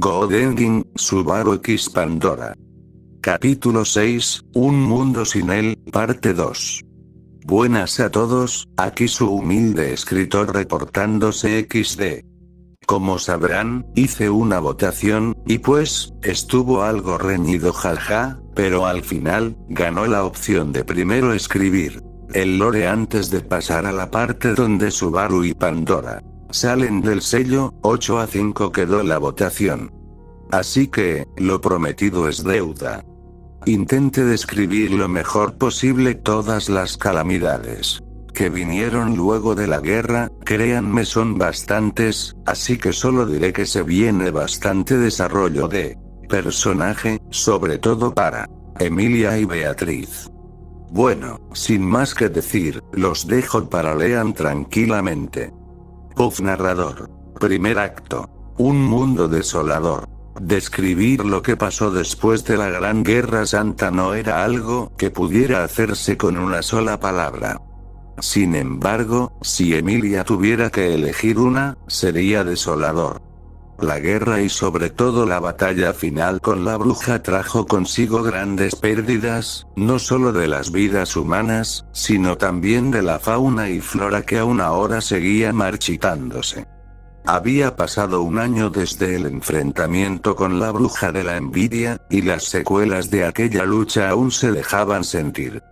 God Ending, Subaru X Pandora. Capítulo 6, Un mundo sin él, parte 2. Buenas a todos, aquí su humilde escritor reportándose XD. Como sabrán, hice una votación, y pues, estuvo algo reñido jaja, pero al final, ganó la opción de primero escribir el lore antes de pasar a la parte donde Subaru y Pandora salen del sello. 8-5 quedó la votación. Así que, lo prometido es deuda. Intenté describir lo mejor posible todas las calamidades que vinieron luego de la guerra. Créanme, son bastantes, así que solo diré que se viene bastante desarrollo de personaje, sobre todo para Emilia y Beatriz. Bueno, sin más que decir, los dejo para lean tranquilamente. Puff narrador. Primer acto. Un mundo desolador. Describir lo que pasó después de la Gran Guerra Santa no era algo que pudiera hacerse con una sola palabra. Sin embargo, si Emilia tuviera que elegir una, sería desolador. La guerra y sobre todo la batalla final con la bruja trajo consigo grandes pérdidas, no solo de las vidas humanas, sino también de la fauna y flora que aún ahora seguía marchitándose. Había pasado un año desde el enfrentamiento con la bruja de la envidia, y las secuelas de aquella lucha aún se dejaban sentir.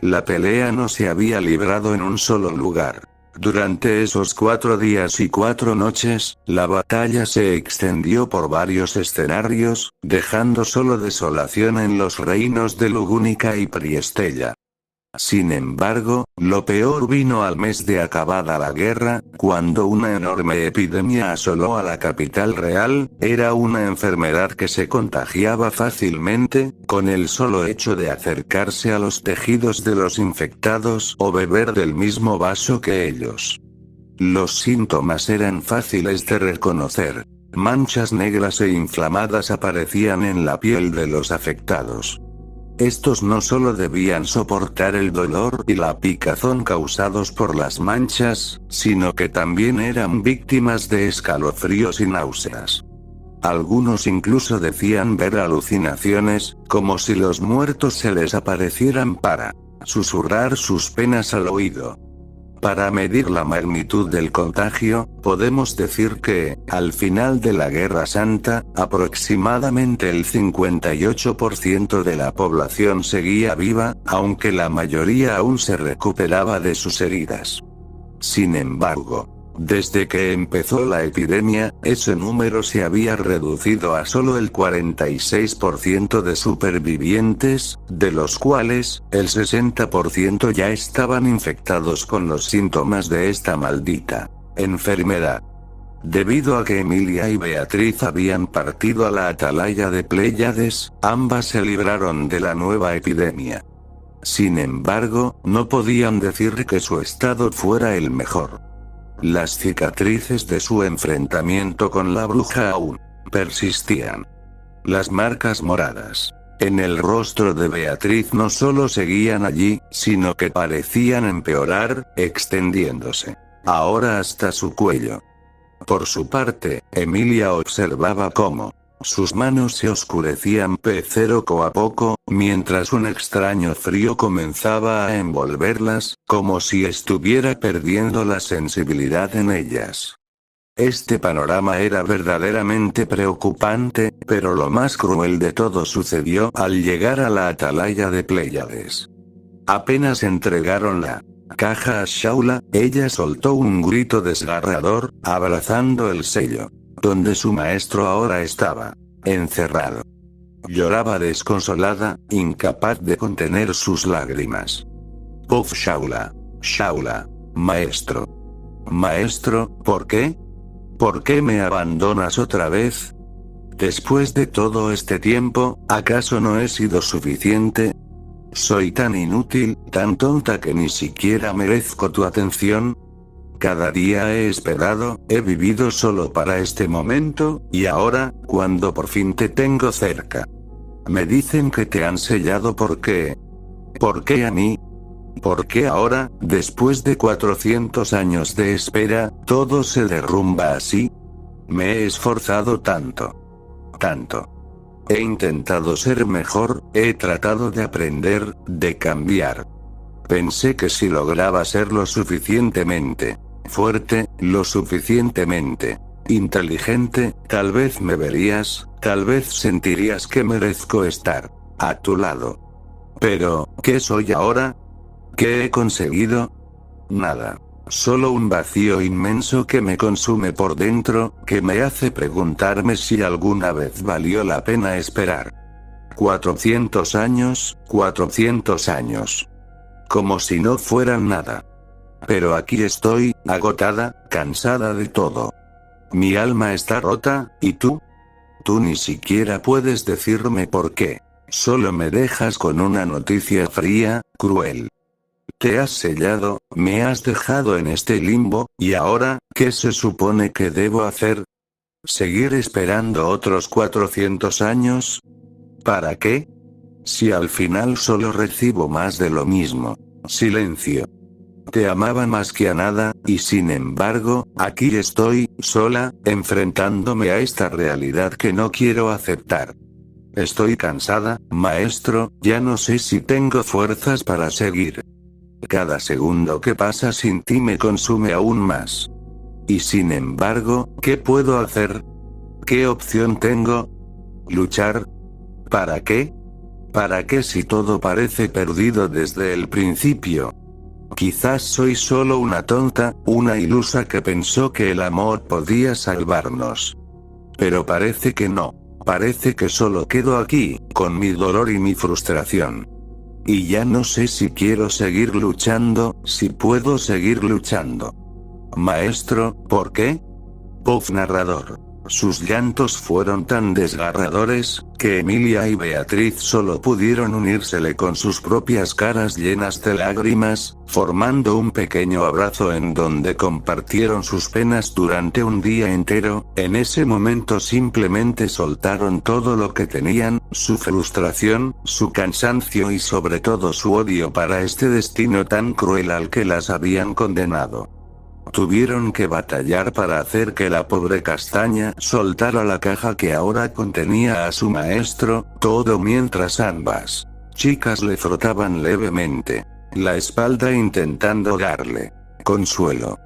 La pelea no se había librado en un solo lugar. Durante esos 4 días y 4 noches, la batalla se extendió por varios escenarios, dejando solo desolación en los reinos de Lugúnica y Priestella. Sin embargo, lo peor vino al mes de acabada la guerra, cuando una enorme epidemia asoló a la capital real. Era una enfermedad que se contagiaba fácilmente, con el solo hecho de acercarse a los tejidos de los infectados o beber del mismo vaso que ellos. Los síntomas eran fáciles de reconocer. Manchas negras e inflamadas aparecían en la piel de los afectados. Estos no solo debían soportar el dolor y la picazón causados por las manchas, sino que también eran víctimas de escalofríos y náuseas. Algunos incluso decían ver alucinaciones, como si los muertos se les aparecieran para susurrar sus penas al oído. Para medir la magnitud del contagio, podemos decir que, al final de la Guerra Santa, aproximadamente el 58% de la población seguía viva, aunque la mayoría aún se recuperaba de sus heridas. Sin embargo, desde que empezó la epidemia, ese número se había reducido a solo el 46% de supervivientes, de los cuales, el 60% ya estaban infectados con los síntomas de esta maldita enfermedad. Debido a que Emilia y Beatriz habían partido a la atalaya de Pléyades, ambas se libraron de la nueva epidemia. Sin embargo, no podían decir que su estado fuera el mejor. Las cicatrices de su enfrentamiento con la bruja aún persistían. Las marcas moradas en el rostro de Beatriz no solo seguían allí, sino que parecían empeorar, extendiéndose ahora hasta su cuello. Por su parte, Emilia observaba cómo sus manos se oscurecían poco a poco, mientras un extraño frío comenzaba a envolverlas, como si estuviera perdiendo la sensibilidad en ellas. Este panorama era verdaderamente preocupante, pero lo más cruel de todo sucedió al llegar a la atalaya de Pléyades. Apenas entregaron la caja a Shaula, ella soltó un grito desgarrador, abrazando el sello donde su maestro ahora estaba encerrado. Lloraba desconsolada, incapaz de contener sus lágrimas. Puff Shaula. Shaula. Maestro. Maestro, ¿por qué? ¿Por qué me abandonas otra vez? Después de todo este tiempo, ¿acaso no he sido suficiente? ¿Soy tan inútil, tan tonta que ni siquiera merezco tu atención? Cada día he esperado, he vivido solo para este momento, y ahora, cuando por fin te tengo cerca, me dicen que te han sellado. ¿Por qué? ¿Por qué a mí? ¿Por qué ahora, después de 400 años de espera, todo se derrumba así? Me he esforzado tanto. tanto. He intentado ser mejor, he tratado de aprender, de cambiar. Pensé que si lograba ser lo suficientemente fuerte, lo suficientemente inteligente, tal vez me verías, tal vez sentirías que merezco estar a tu lado. Pero, ¿qué soy ahora? ¿Qué he conseguido? Nada. Solo un vacío inmenso que me consume por dentro, que me hace preguntarme si alguna vez valió la pena esperar. 400 años, 400 años. Como si no fueran nada. Pero aquí estoy, agotada, cansada de todo. Mi alma está rota, ¿y tú? Tú ni siquiera puedes decirme por qué. Solo me dejas con una noticia fría, cruel. Te has sellado, me has dejado en este limbo, y ahora, ¿qué se supone que debo hacer? ¿Seguir esperando otros 400 años? ¿Para qué? Si al final solo recibo más de lo mismo. Silencio. Te amaba más que a nada, y sin embargo, aquí estoy, sola, enfrentándome a esta realidad que no quiero aceptar. Estoy cansada, maestro, ya no sé si tengo fuerzas para seguir. Cada segundo que pasa sin ti me consume aún más. Y sin embargo, ¿qué puedo hacer? ¿Qué opción tengo? ¿Luchar? ¿Para qué? ¿Para qué si todo parece perdido desde el principio? Quizás soy solo una tonta, una ilusa que pensó que el amor podía salvarnos. Pero parece que no. Parece que solo quedo aquí, con mi dolor y mi frustración. Y ya no sé si quiero seguir luchando, si puedo seguir luchando. Maestro, ¿por qué? Puff narrador. Sus llantos fueron tan desgarradores, que Emilia y Beatriz solo pudieron unírsele con sus propias caras llenas de lágrimas, formando un pequeño abrazo en donde compartieron sus penas durante un día entero. En ese momento simplemente soltaron todo lo que tenían, su frustración, su cansancio y sobre todo su odio para este destino tan cruel al que las habían condenado. Tuvieron que batallar para hacer que la pobre castaña soltara la caja que ahora contenía a su maestro, todo mientras ambas chicas le frotaban levemente la espalda intentando darle consuelo.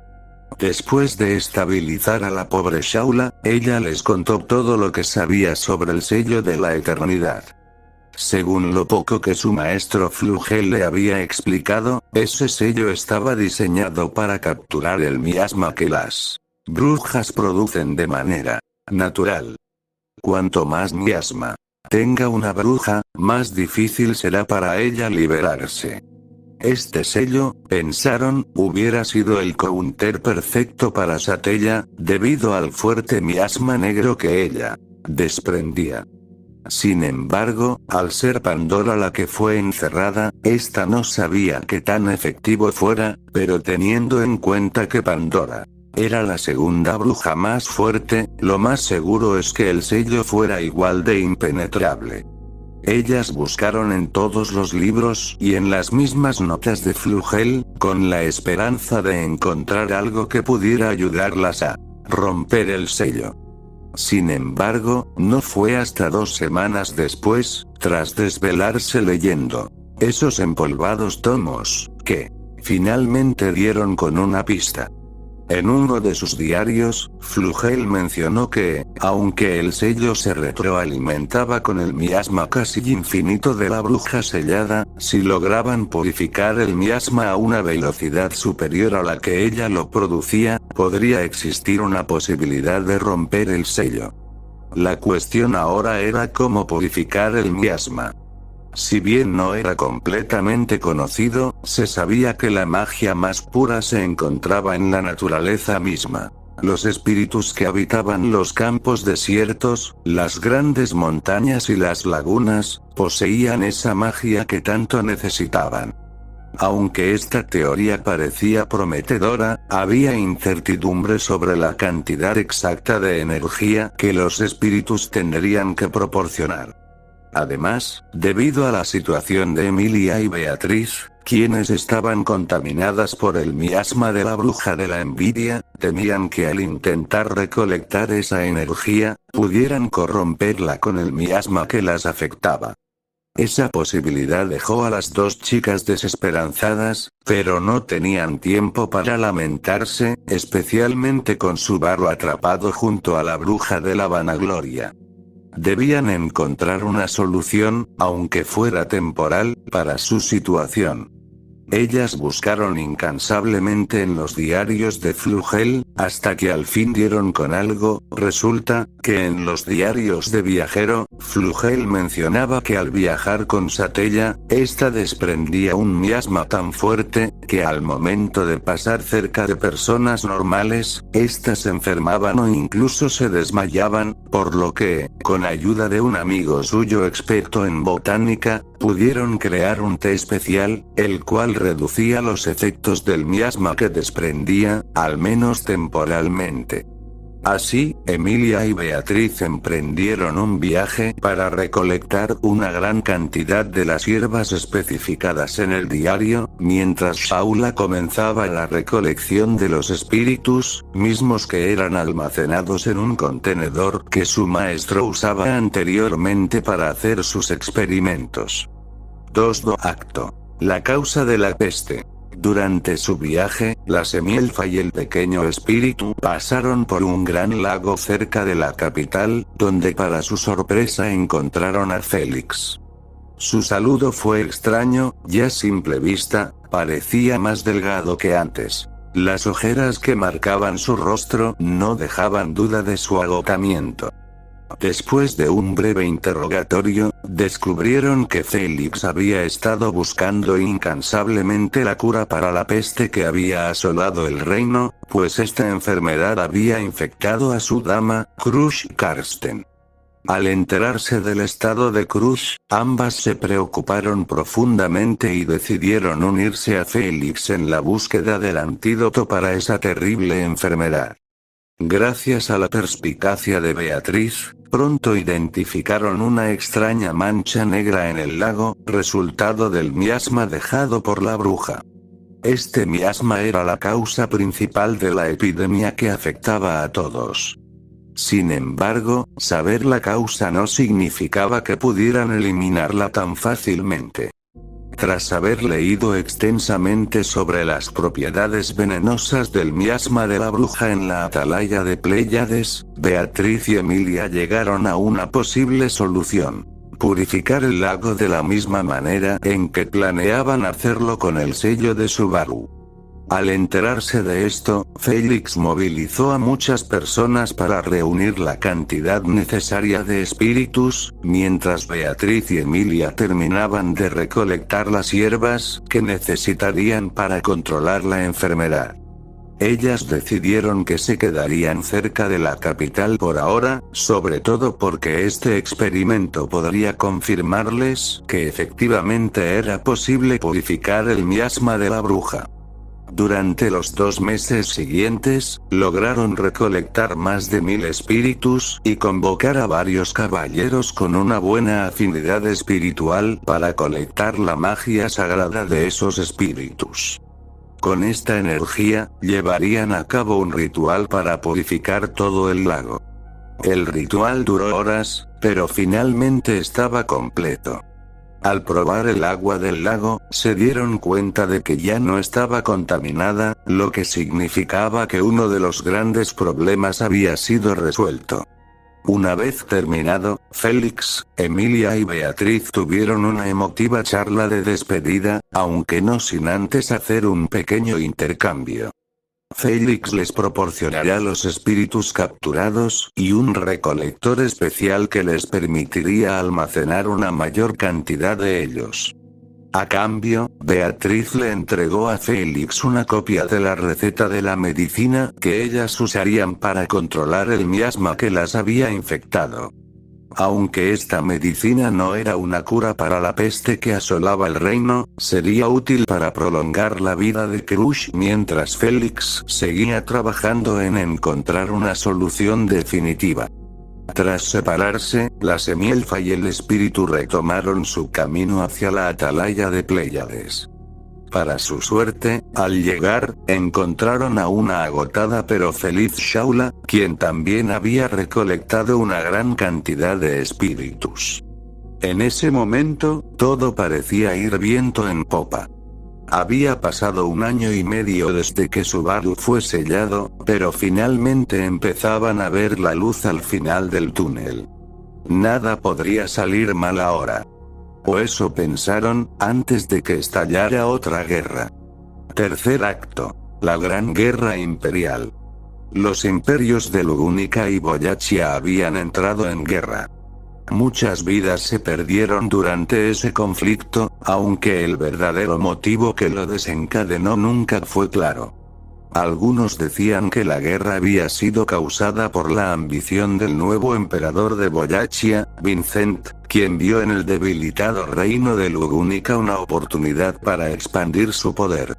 Después de estabilizar a la pobre Shaula, ella les contó todo lo que sabía sobre el sello de la eternidad. Según lo poco que su maestro Flugel le había explicado, ese sello estaba diseñado para capturar el miasma que las brujas producen de manera natural. Cuanto más miasma tenga una bruja, más difícil será para ella liberarse. Este sello, pensaron, hubiera sido el counter perfecto para Satella, debido al fuerte miasma negro que ella desprendía. Sin embargo, al ser Pandora la que fue encerrada, esta no sabía qué tan efectivo fuera, pero teniendo en cuenta que Pandora era la segunda bruja más fuerte, lo más seguro es que el sello fuera igual de impenetrable. Ellas buscaron en todos los libros y en las mismas notas de Flugel, con la esperanza de encontrar algo que pudiera ayudarlas a romper el sello. Sin embargo, no fue hasta 2 semanas después, tras desvelarse leyendo esos empolvados tomos, que finalmente dieron con una pista. En uno de sus diarios, Flugel mencionó que, aunque el sello se retroalimentaba con el miasma casi infinito de la bruja sellada, si lograban purificar el miasma a una velocidad superior a la que ella lo producía, podría existir una posibilidad de romper el sello. La cuestión ahora era cómo purificar el miasma. Si bien no era completamente conocido, se sabía que la magia más pura se encontraba en la naturaleza misma. Los espíritus que habitaban los campos desiertos, las grandes montañas y las lagunas, poseían esa magia que tanto necesitaban. Aunque esta teoría parecía prometedora, había incertidumbre sobre la cantidad exacta de energía que los espíritus tendrían que proporcionar. Además, debido a la situación de Emilia y Beatriz, quienes estaban contaminadas por el miasma de la bruja de la envidia, temían que al intentar recolectar esa energía, pudieran corromperla con el miasma que las afectaba. Esa posibilidad dejó a las dos chicas desesperanzadas, pero no tenían tiempo para lamentarse, especialmente con Subaru atrapado junto a la bruja de la vanagloria. Debían encontrar una solución, aunque fuera temporal, para su situación. Ellas buscaron incansablemente en los diarios de Flugel, hasta que al fin dieron con algo. Resulta que en los diarios de viajero, Flugel mencionaba que al viajar con Satella, esta desprendía un miasma tan fuerte, que al momento de pasar cerca de personas normales, éstas se enfermaban o incluso se desmayaban, por lo que, con ayuda de un amigo suyo experto en botánica, pudieron crear un té especial, el cual reducía los efectos del miasma que desprendía, al menos temporalmente. Así, Emilia y Beatriz emprendieron un viaje para recolectar una gran cantidad de las hierbas especificadas en el diario, mientras Shaula comenzaba la recolección de los espíritus, mismos que eran almacenados en un contenedor que su maestro usaba anteriormente para hacer sus experimentos. 2. Acto. La causa de la peste. Durante su viaje, la semielfa y el pequeño espíritu pasaron por un gran lago cerca de la capital, donde para su sorpresa encontraron a Félix. Su saludo fue extraño, y a simple vista, parecía más delgado que antes. Las ojeras que marcaban su rostro no dejaban duda de su agotamiento. Después de un breve interrogatorio, descubrieron que Félix había estado buscando incansablemente la cura para la peste que había asolado el reino, pues esta enfermedad había infectado a su dama, Crush Karsten. Al enterarse del estado de Crush, ambas se preocuparon profundamente y decidieron unirse a Félix en la búsqueda del antídoto para esa terrible enfermedad. Gracias a la perspicacia de Beatriz, pronto identificaron una extraña mancha negra en el lago, resultado del miasma dejado por la bruja. Este miasma era la causa principal de la epidemia que afectaba a todos. Sin embargo, saber la causa no significaba que pudieran eliminarla tan fácilmente. Tras haber leído extensamente sobre las propiedades venenosas del miasma de la bruja en la atalaya de Pléyades, Beatriz y Emilia llegaron a una posible solución: purificar el lago de la misma manera en que planeaban hacerlo con el sello de Subaru. Al enterarse de esto, Félix movilizó a muchas personas para reunir la cantidad necesaria de espíritus, mientras Beatriz y Emilia terminaban de recolectar las hierbas que necesitarían para controlar la enfermedad. Ellas decidieron que se quedarían cerca de la capital por ahora, sobre todo porque este experimento podría confirmarles que efectivamente era posible purificar el miasma de la bruja. Durante los 2 meses siguientes, lograron recolectar más de 1000 espíritus y convocar a varios caballeros con una buena afinidad espiritual para colectar la magia sagrada de esos espíritus. Con esta energía, llevarían a cabo un ritual para purificar todo el lago. El ritual duró horas, pero finalmente estaba completo. Al probar el agua del lago, se dieron cuenta de que ya no estaba contaminada, lo que significaba que uno de los grandes problemas había sido resuelto. Una vez terminado, Félix, Emilia y Beatriz tuvieron una emotiva charla de despedida, aunque no sin antes hacer un pequeño intercambio. Félix les proporcionará los espíritus capturados y un recolector especial que les permitiría almacenar una mayor cantidad de ellos. A cambio, Beatriz le entregó a Félix una copia de la receta de la medicina que ellas usarían para controlar el miasma que las había infectado. Aunque esta medicina no era una cura para la peste que asolaba el reino, sería útil para prolongar la vida de Crush mientras Félix seguía trabajando en encontrar una solución definitiva. Tras separarse, la semielfa y el espíritu retomaron su camino hacia la atalaya de Pléyades. Para su suerte, al llegar, encontraron a una agotada pero feliz Shaula, quien también había recolectado una gran cantidad de espíritus. En ese momento, todo parecía ir viento en popa. Había pasado 1 año y medio desde que Subaru fue sellado, pero finalmente empezaban a ver la luz al final del túnel. Nada podría salir mal ahora. O eso pensaron, antes de que estallara otra guerra. Tercer acto. La Gran Guerra Imperial. Los imperios de Lugúnica y Boyachia habían entrado en guerra. Muchas vidas se perdieron durante ese conflicto, aunque el verdadero motivo que lo desencadenó nunca fue claro. Algunos decían que la guerra había sido causada por la ambición del nuevo emperador de Boyachia, Vincent, quien vio en el debilitado reino de Lugúnica una oportunidad para expandir su poder.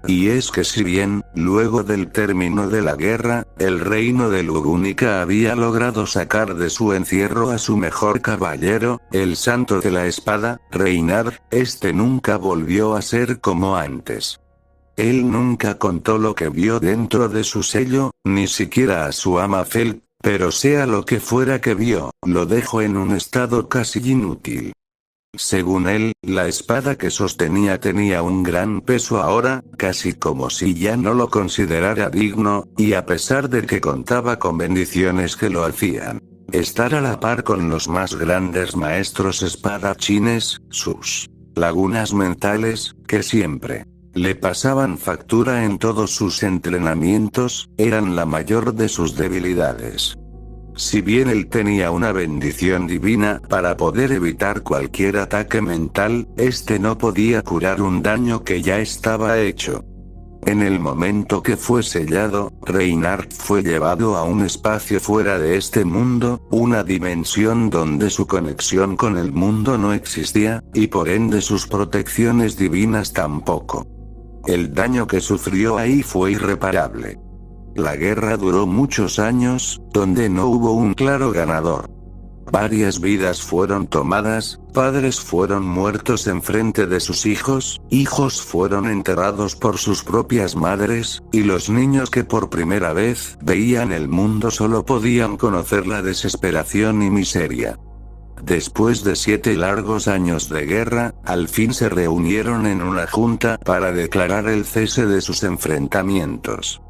Y es que si bien, luego del término de la guerra, el reino de Lugúnica había logrado sacar de su encierro a su mejor caballero, el Santo de la Espada, Reinar, este nunca volvió a ser como antes. Él nunca contó lo que vio dentro de su sello, ni siquiera a su ama Fel, pero sea lo que fuera que vio, lo dejó en un estado casi inútil. Según él, la espada que sostenía tenía un gran peso ahora, casi como si ya no lo considerara digno, y a pesar de que contaba con bendiciones que lo hacían estar a la par con los más grandes maestros espadachines, sus lagunas mentales, que siempre le pasaban factura en todos sus entrenamientos, eran la mayor de sus debilidades. Si bien él tenía una bendición divina para poder evitar cualquier ataque mental, este no podía curar un daño que ya estaba hecho. En el momento que fue sellado, Reinhardt fue llevado a un espacio fuera de este mundo, una dimensión donde su conexión con el mundo no existía, y por ende sus protecciones divinas tampoco. El daño que sufrió ahí fue irreparable. La guerra duró muchos años, donde no hubo un claro ganador. Varias vidas fueron tomadas, padres fueron muertos enfrente de sus hijos, hijos fueron enterrados por sus propias madres, y los niños que por primera vez veían el mundo solo podían conocer la desesperación y miseria. Después de 7 largos años de guerra, al fin se reunieron en una junta para declarar el cese de sus enfrentamientos.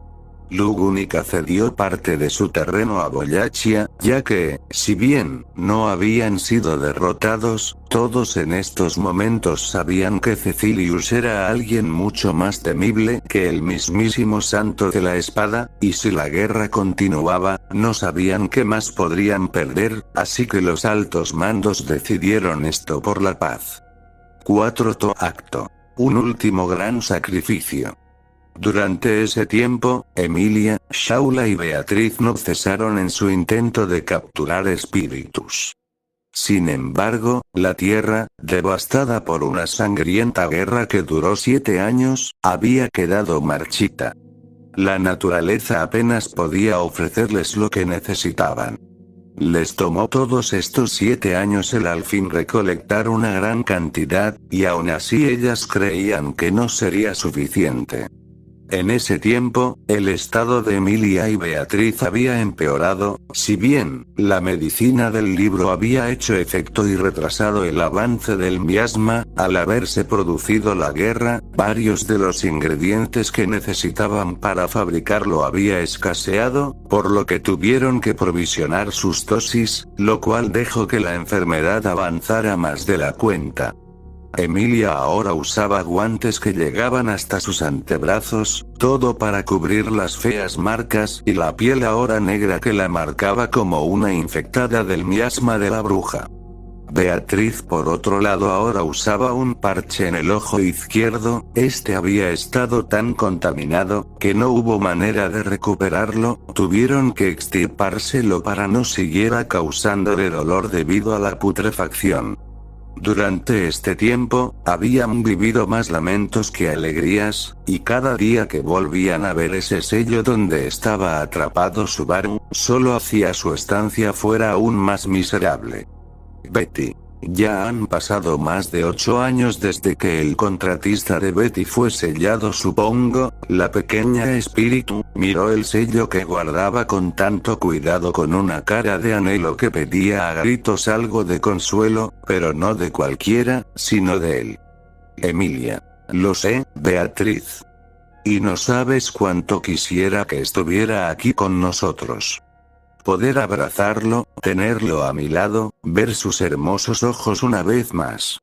Lugúnica cedió parte de su terreno a Boyachia, ya que, si bien no habían sido derrotados, todos en estos momentos sabían que Cecilius era alguien mucho más temible que el mismísimo Santo de la Espada, y si la guerra continuaba, no sabían qué más podrían perder, así que los altos mandos decidieron esto por la paz. 4. Acto. Un último gran sacrificio. Durante ese tiempo, Emilia, Shaula y Beatriz no cesaron en su intento de capturar espíritus. Sin embargo, la tierra, devastada por una sangrienta guerra que duró 7 años, había quedado marchita. La naturaleza apenas podía ofrecerles lo que necesitaban. Les tomó todos estos 7 años el al fin recolectar una gran cantidad, y aún así ellas creían que no sería suficiente. En ese tiempo, el estado de Emilia y Beatriz había empeorado, si bien, la medicina del libro había hecho efecto y retrasado el avance del miasma, al haberse producido la guerra, varios de los ingredientes que necesitaban para fabricarlo había escaseado, por lo que tuvieron que provisionar sus dosis, lo cual dejó que la enfermedad avanzara más de la cuenta. Emilia ahora usaba guantes que llegaban hasta sus antebrazos, todo para cubrir las feas marcas y la piel ahora negra que la marcaba como una infectada del miasma de la bruja. Beatriz por otro lado ahora usaba un parche en el ojo izquierdo, este había estado tan contaminado, que no hubo manera de recuperarlo, tuvieron que extirpárselo para no siguiera causándole dolor debido a la putrefacción. Durante este tiempo, habían vivido más lamentos que alegrías, y cada día que volvían a ver ese sello donde estaba atrapado Subaru, solo hacía su estancia fuera aún más miserable. Betty. Ya han pasado más de 8 años desde que el contratista de Betty fue sellado, supongo. La pequeña espíritu miró el sello que guardaba con tanto cuidado con una cara de anhelo que pedía a gritos algo de consuelo, pero no de cualquiera, sino de él. Emilia. Lo sé, Beatriz. Y no sabes cuánto quisiera que estuviera aquí con nosotros. Poder abrazarlo, tenerlo a mi lado, ver sus hermosos ojos una vez más.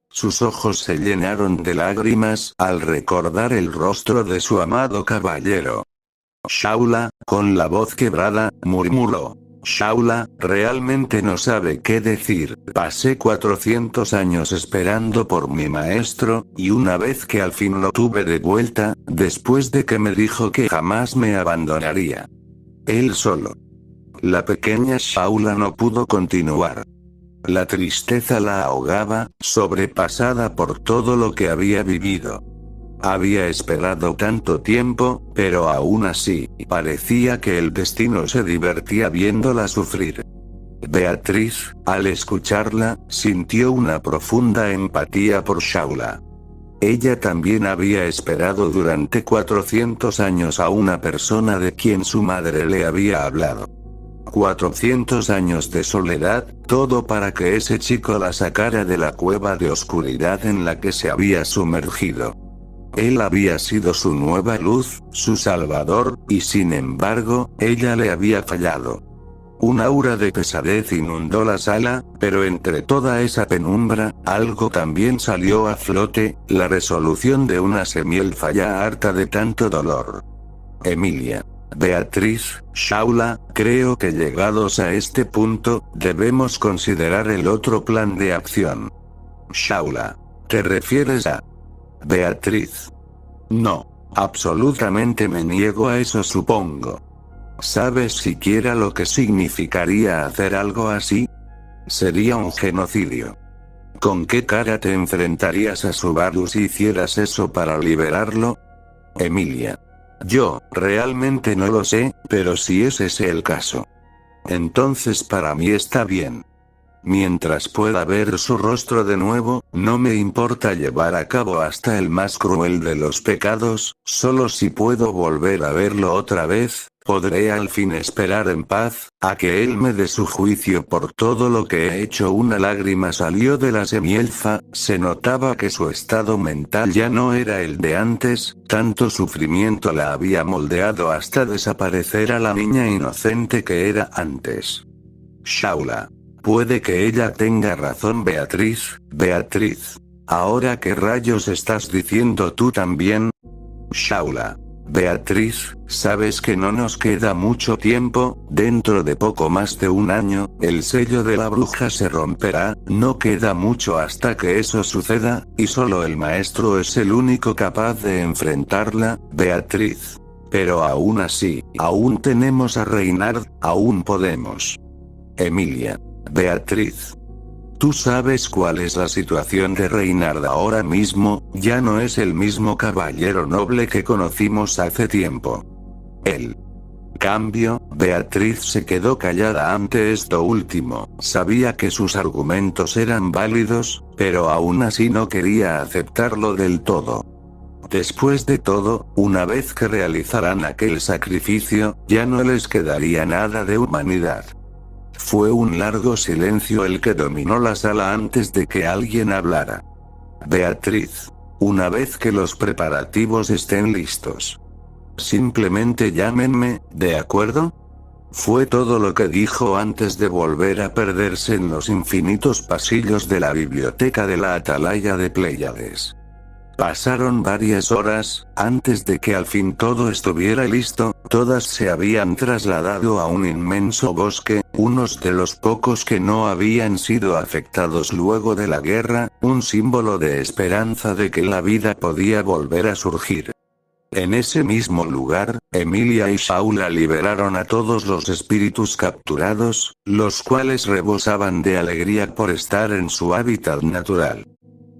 Sus ojos se llenaron de lágrimas al recordar el rostro de su amado caballero. Shaula, con la voz quebrada, murmuró. Shaula, realmente no sabe qué decir. Pasé 400 años esperando por mi maestro, y una vez que al fin lo tuve de vuelta, después de que me dijo que jamás me abandonaría. Él solo. La pequeña Shaula no pudo continuar. La tristeza la ahogaba, sobrepasada por todo lo que había vivido. Había esperado tanto tiempo, pero aún así, parecía que el destino se divertía viéndola sufrir. Beatriz, al escucharla, sintió una profunda empatía por Shaula. Ella también había esperado durante 400 años a una persona de quien su madre le había hablado. 400 años de soledad, todo para que ese chico la sacara de la cueva de oscuridad en la que se había sumergido. Él había sido su nueva luz, su salvador, y sin embargo, ella le había fallado. Un aura de pesadez inundó la sala, pero entre toda esa penumbra, algo también salió a flote, la resolución de una semielfa ya harta de tanto dolor. Emilia. Beatriz, Shaula, creo que llegados a este punto, debemos considerar el otro plan de acción. Shaula. ¿Te refieres a Beatriz? No, absolutamente me niego a eso, supongo. ¿Sabes siquiera lo que significaría hacer algo así? Sería un genocidio. ¿Con qué cara te enfrentarías a Subaru si hicieras eso para liberarlo? Emilia. Yo, realmente no lo sé, pero si es ese el caso. Entonces para mí está bien. Mientras pueda ver su rostro de nuevo, no me importa llevar a cabo hasta el más cruel de los pecados, solo si puedo volver a verlo otra vez, podré al fin esperar en paz, a que él me dé su juicio por todo lo que he hecho. Una lágrima salió de la semielfa, se notaba que su estado mental ya no era el de antes, tanto sufrimiento la había moldeado hasta desaparecer a la niña inocente que era antes. Shaula. Puede que ella tenga razón, Beatriz. Beatriz. ¿Ahora qué rayos estás diciendo tú también? Shaula. Beatriz, sabes que no nos queda mucho tiempo, dentro de poco más de un año, el sello de la bruja se romperá, no queda mucho hasta que eso suceda, y solo el maestro es el único capaz de enfrentarla, Beatriz. Pero aún así, aún tenemos a Reynard, aún podemos. Emilia. Beatriz. Tú sabes cuál es la situación de Reynard ahora mismo, ya no es el mismo caballero noble que conocimos hace tiempo. Él. Cambio, Beatriz se quedó callada ante esto último, sabía que sus argumentos eran válidos, pero aún así no quería aceptarlo del todo. Después de todo, una vez que realizaran aquel sacrificio, ya no les quedaría nada de humanidad. Fue un largo silencio el que dominó la sala antes de que alguien hablara. Beatriz. Una vez que los preparativos estén listos. Simplemente llámenme, ¿de acuerdo? Fue todo lo que dijo antes de volver a perderse en los infinitos pasillos de la biblioteca de la Atalaya de Pléyades. Pasaron varias horas, antes de que al fin todo estuviera listo, todas se habían trasladado a un inmenso bosque, unos de los pocos que no habían sido afectados luego de la guerra, un símbolo de esperanza de que la vida podía volver a surgir. En ese mismo lugar, Emilia y Shaula liberaron a todos los espíritus capturados, los cuales rebosaban de alegría por estar en su hábitat natural.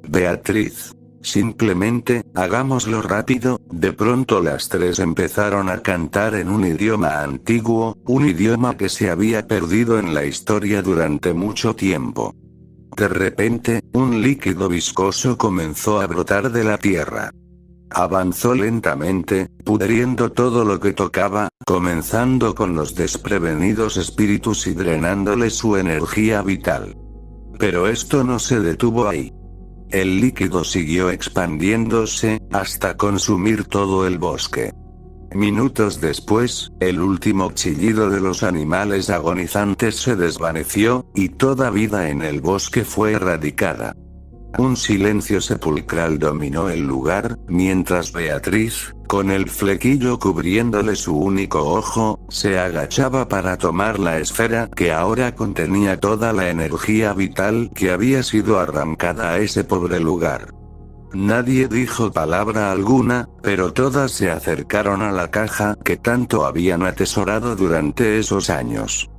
Beatriz. Simplemente, hagámoslo rápido. De pronto las tres empezaron a cantar en un idioma antiguo, un idioma que se había perdido en la historia durante mucho tiempo. De repente, un líquido viscoso comenzó a brotar de la tierra. Avanzó lentamente, pudriendo todo lo que tocaba, comenzando con los desprevenidos espíritus y drenándoles su energía vital. Pero esto no se detuvo ahí. El líquido siguió expandiéndose, hasta consumir todo el bosque. Minutos después, el último chillido de los animales agonizantes se desvaneció, y toda vida en el bosque fue erradicada. Un silencio sepulcral dominó el lugar, mientras Beatriz, con el flequillo cubriéndole su único ojo, se agachaba para tomar la esfera que ahora contenía toda la energía vital que había sido arrancada a ese pobre lugar. Nadie dijo palabra alguna, pero todas se acercaron a la caja que tanto habían atesorado durante esos años.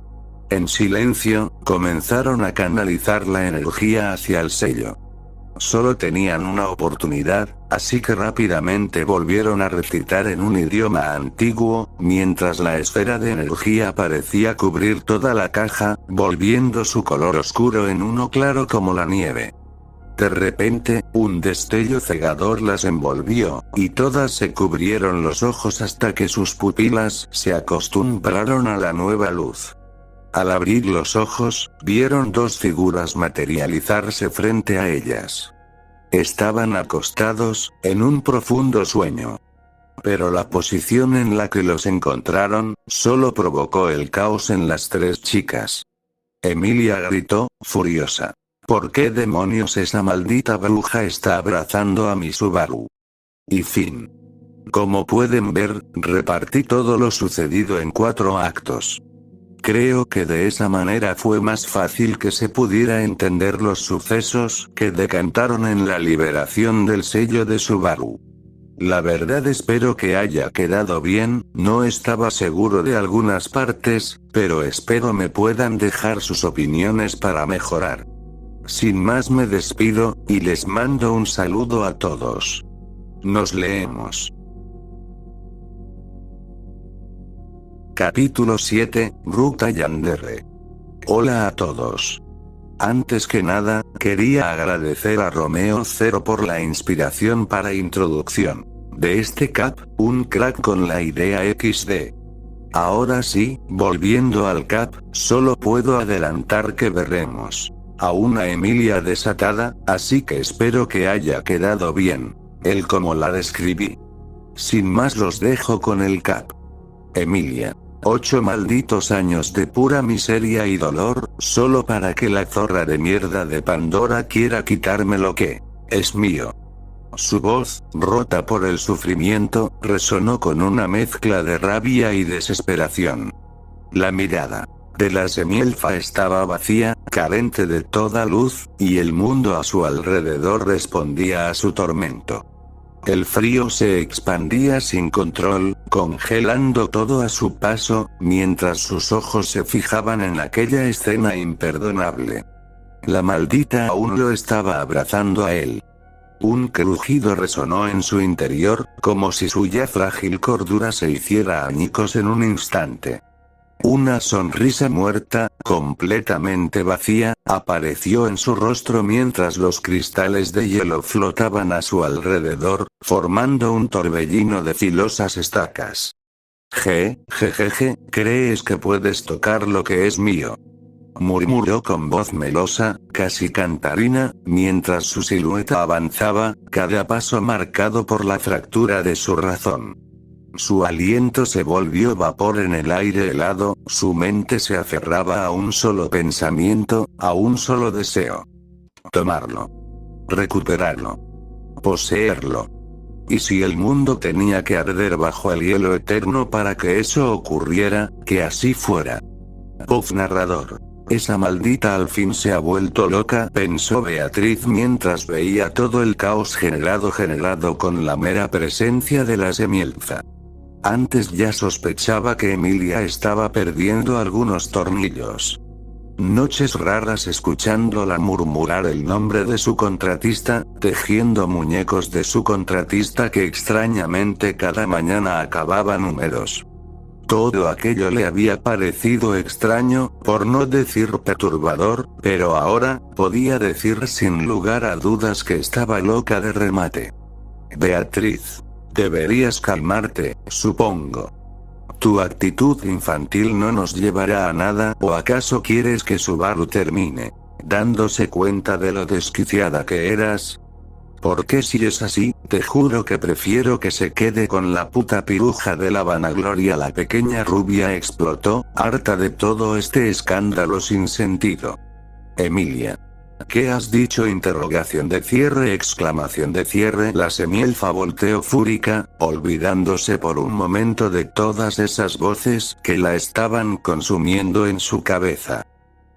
En silencio, comenzaron a canalizar la energía hacia el sello. Solo tenían una oportunidad, así que rápidamente volvieron a recitar en un idioma antiguo, mientras la esfera de energía parecía cubrir toda la caja, volviendo su color oscuro en uno claro como la nieve. De repente, un destello cegador las envolvió, y todas se cubrieron los ojos hasta que sus pupilas se acostumbraron a la nueva luz. Al abrir los ojos, vieron dos figuras materializarse frente a ellas. Estaban acostados, en un profundo sueño. Pero la posición en la que los encontraron, solo provocó el caos en las tres chicas. Emilia gritó, furiosa. ¿Por qué demonios esa maldita bruja está abrazando a mi Subaru? Y fin. Como pueden ver, repartí todo lo sucedido en 4 actos. Creo que de esa manera fue más fácil que se pudiera entender los sucesos que decantaron en la liberación del sello de Subaru. La verdad espero que haya quedado bien, no estaba seguro de algunas partes, pero espero me puedan dejar sus opiniones para mejorar. Sin más me despido, y les mando un saludo a todos. Nos leemos. Capítulo 7, Ruta Yandere. Hola a todos. Antes que nada, quería agradecer a Romeo Zero por la inspiración para introducción de este cap, un crack con la idea XD. Ahora sí, volviendo al cap, solo puedo adelantar que veremos a una Emilia desatada, así que espero que haya quedado bien, el como la describí. Sin más los dejo con el cap. Emilia. 8 malditos años de pura miseria y dolor, solo para que la zorra de mierda de Pandora quiera quitarme lo que es mío. Su voz, rota por el sufrimiento, resonó con una mezcla de rabia y desesperación. La mirada de la semielfa estaba vacía, carente de toda luz, y el mundo a su alrededor respondía a su tormento. El frío se expandía sin control, congelando todo a su paso, mientras sus ojos se fijaban en aquella escena imperdonable. La maldita aún lo estaba abrazando a él. Un crujido resonó en su interior, como si su ya frágil cordura se hiciera añicos en un instante. Una sonrisa muerta, completamente vacía, apareció en su rostro mientras los cristales de hielo flotaban a su alrededor, formando un torbellino de filosas estacas. Jejeje, ¿crees que puedes tocar lo que es mío? Murmuró con voz melosa, casi cantarina, mientras su silueta avanzaba, cada paso marcado por la fractura de su razón. Su aliento se volvió vapor en el aire helado, su mente se aferraba a un solo pensamiento, a un solo deseo. Tomarlo. Recuperarlo. Poseerlo. Y si el mundo tenía que arder bajo el hielo eterno para que eso ocurriera, que así fuera. Puff narrador. Esa maldita al fin se ha vuelto loca, pensó Beatriz mientras veía todo el caos generado con la mera presencia de la semielfa. Antes ya sospechaba que Emilia estaba perdiendo algunos tornillos. Noches raras escuchándola murmurar el nombre de su contratista, tejiendo muñecos de su contratista que extrañamente cada mañana acababan húmedos. Todo aquello le había parecido extraño, por no decir perturbador, pero ahora, podía decir sin lugar a dudas que estaba loca de remate. Beatriz. Deberías calmarte, supongo. Tu actitud infantil no nos llevará a nada, ¿o acaso quieres que Subaru termine dándose cuenta de lo desquiciada que eras? Porque si es así, te juro que prefiero que se quede con la puta piruja de la vanagloria. La pequeña rubia explotó, harta de todo este escándalo sin sentido. Emilia. ¿Qué has dicho? Exclamación de cierre. La semielfa volteó fúrica, olvidándose por un momento de todas esas voces que la estaban consumiendo en su cabeza.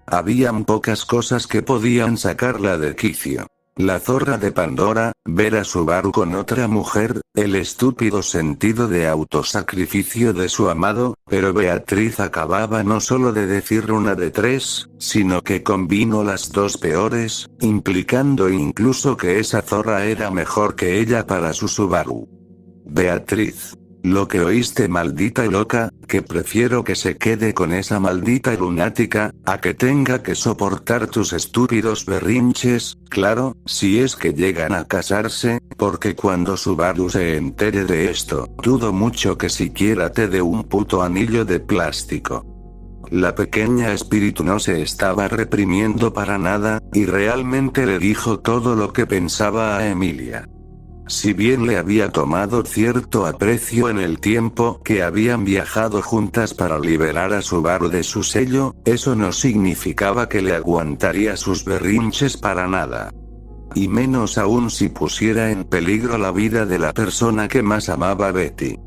Habían pocas cosas que podían sacarla de quicio. La zorra de Pandora, ver a Subaru con otra mujer, el estúpido sentido de autosacrificio de su amado, pero Beatriz acababa no solo de decir una de tres, sino que combinó las dos peores, implicando incluso que esa zorra era mejor que ella para su Subaru. Beatriz. Lo que oíste, maldita loca, que prefiero que se quede con esa maldita lunática, a que tenga que soportar tus estúpidos berrinches, claro, si es que llegan a casarse, porque cuando Subaru se entere de esto, dudo mucho que siquiera te dé un puto anillo de plástico. La pequeña espíritu no se estaba reprimiendo para nada, y realmente le dijo todo lo que pensaba a Emilia. Si bien le había tomado cierto aprecio en el tiempo que habían viajado juntas para liberar a Subaru de su sello, eso no significaba que le aguantaría sus berrinches para nada. Y menos aún si pusiera en peligro la vida de la persona que más amaba, Betty.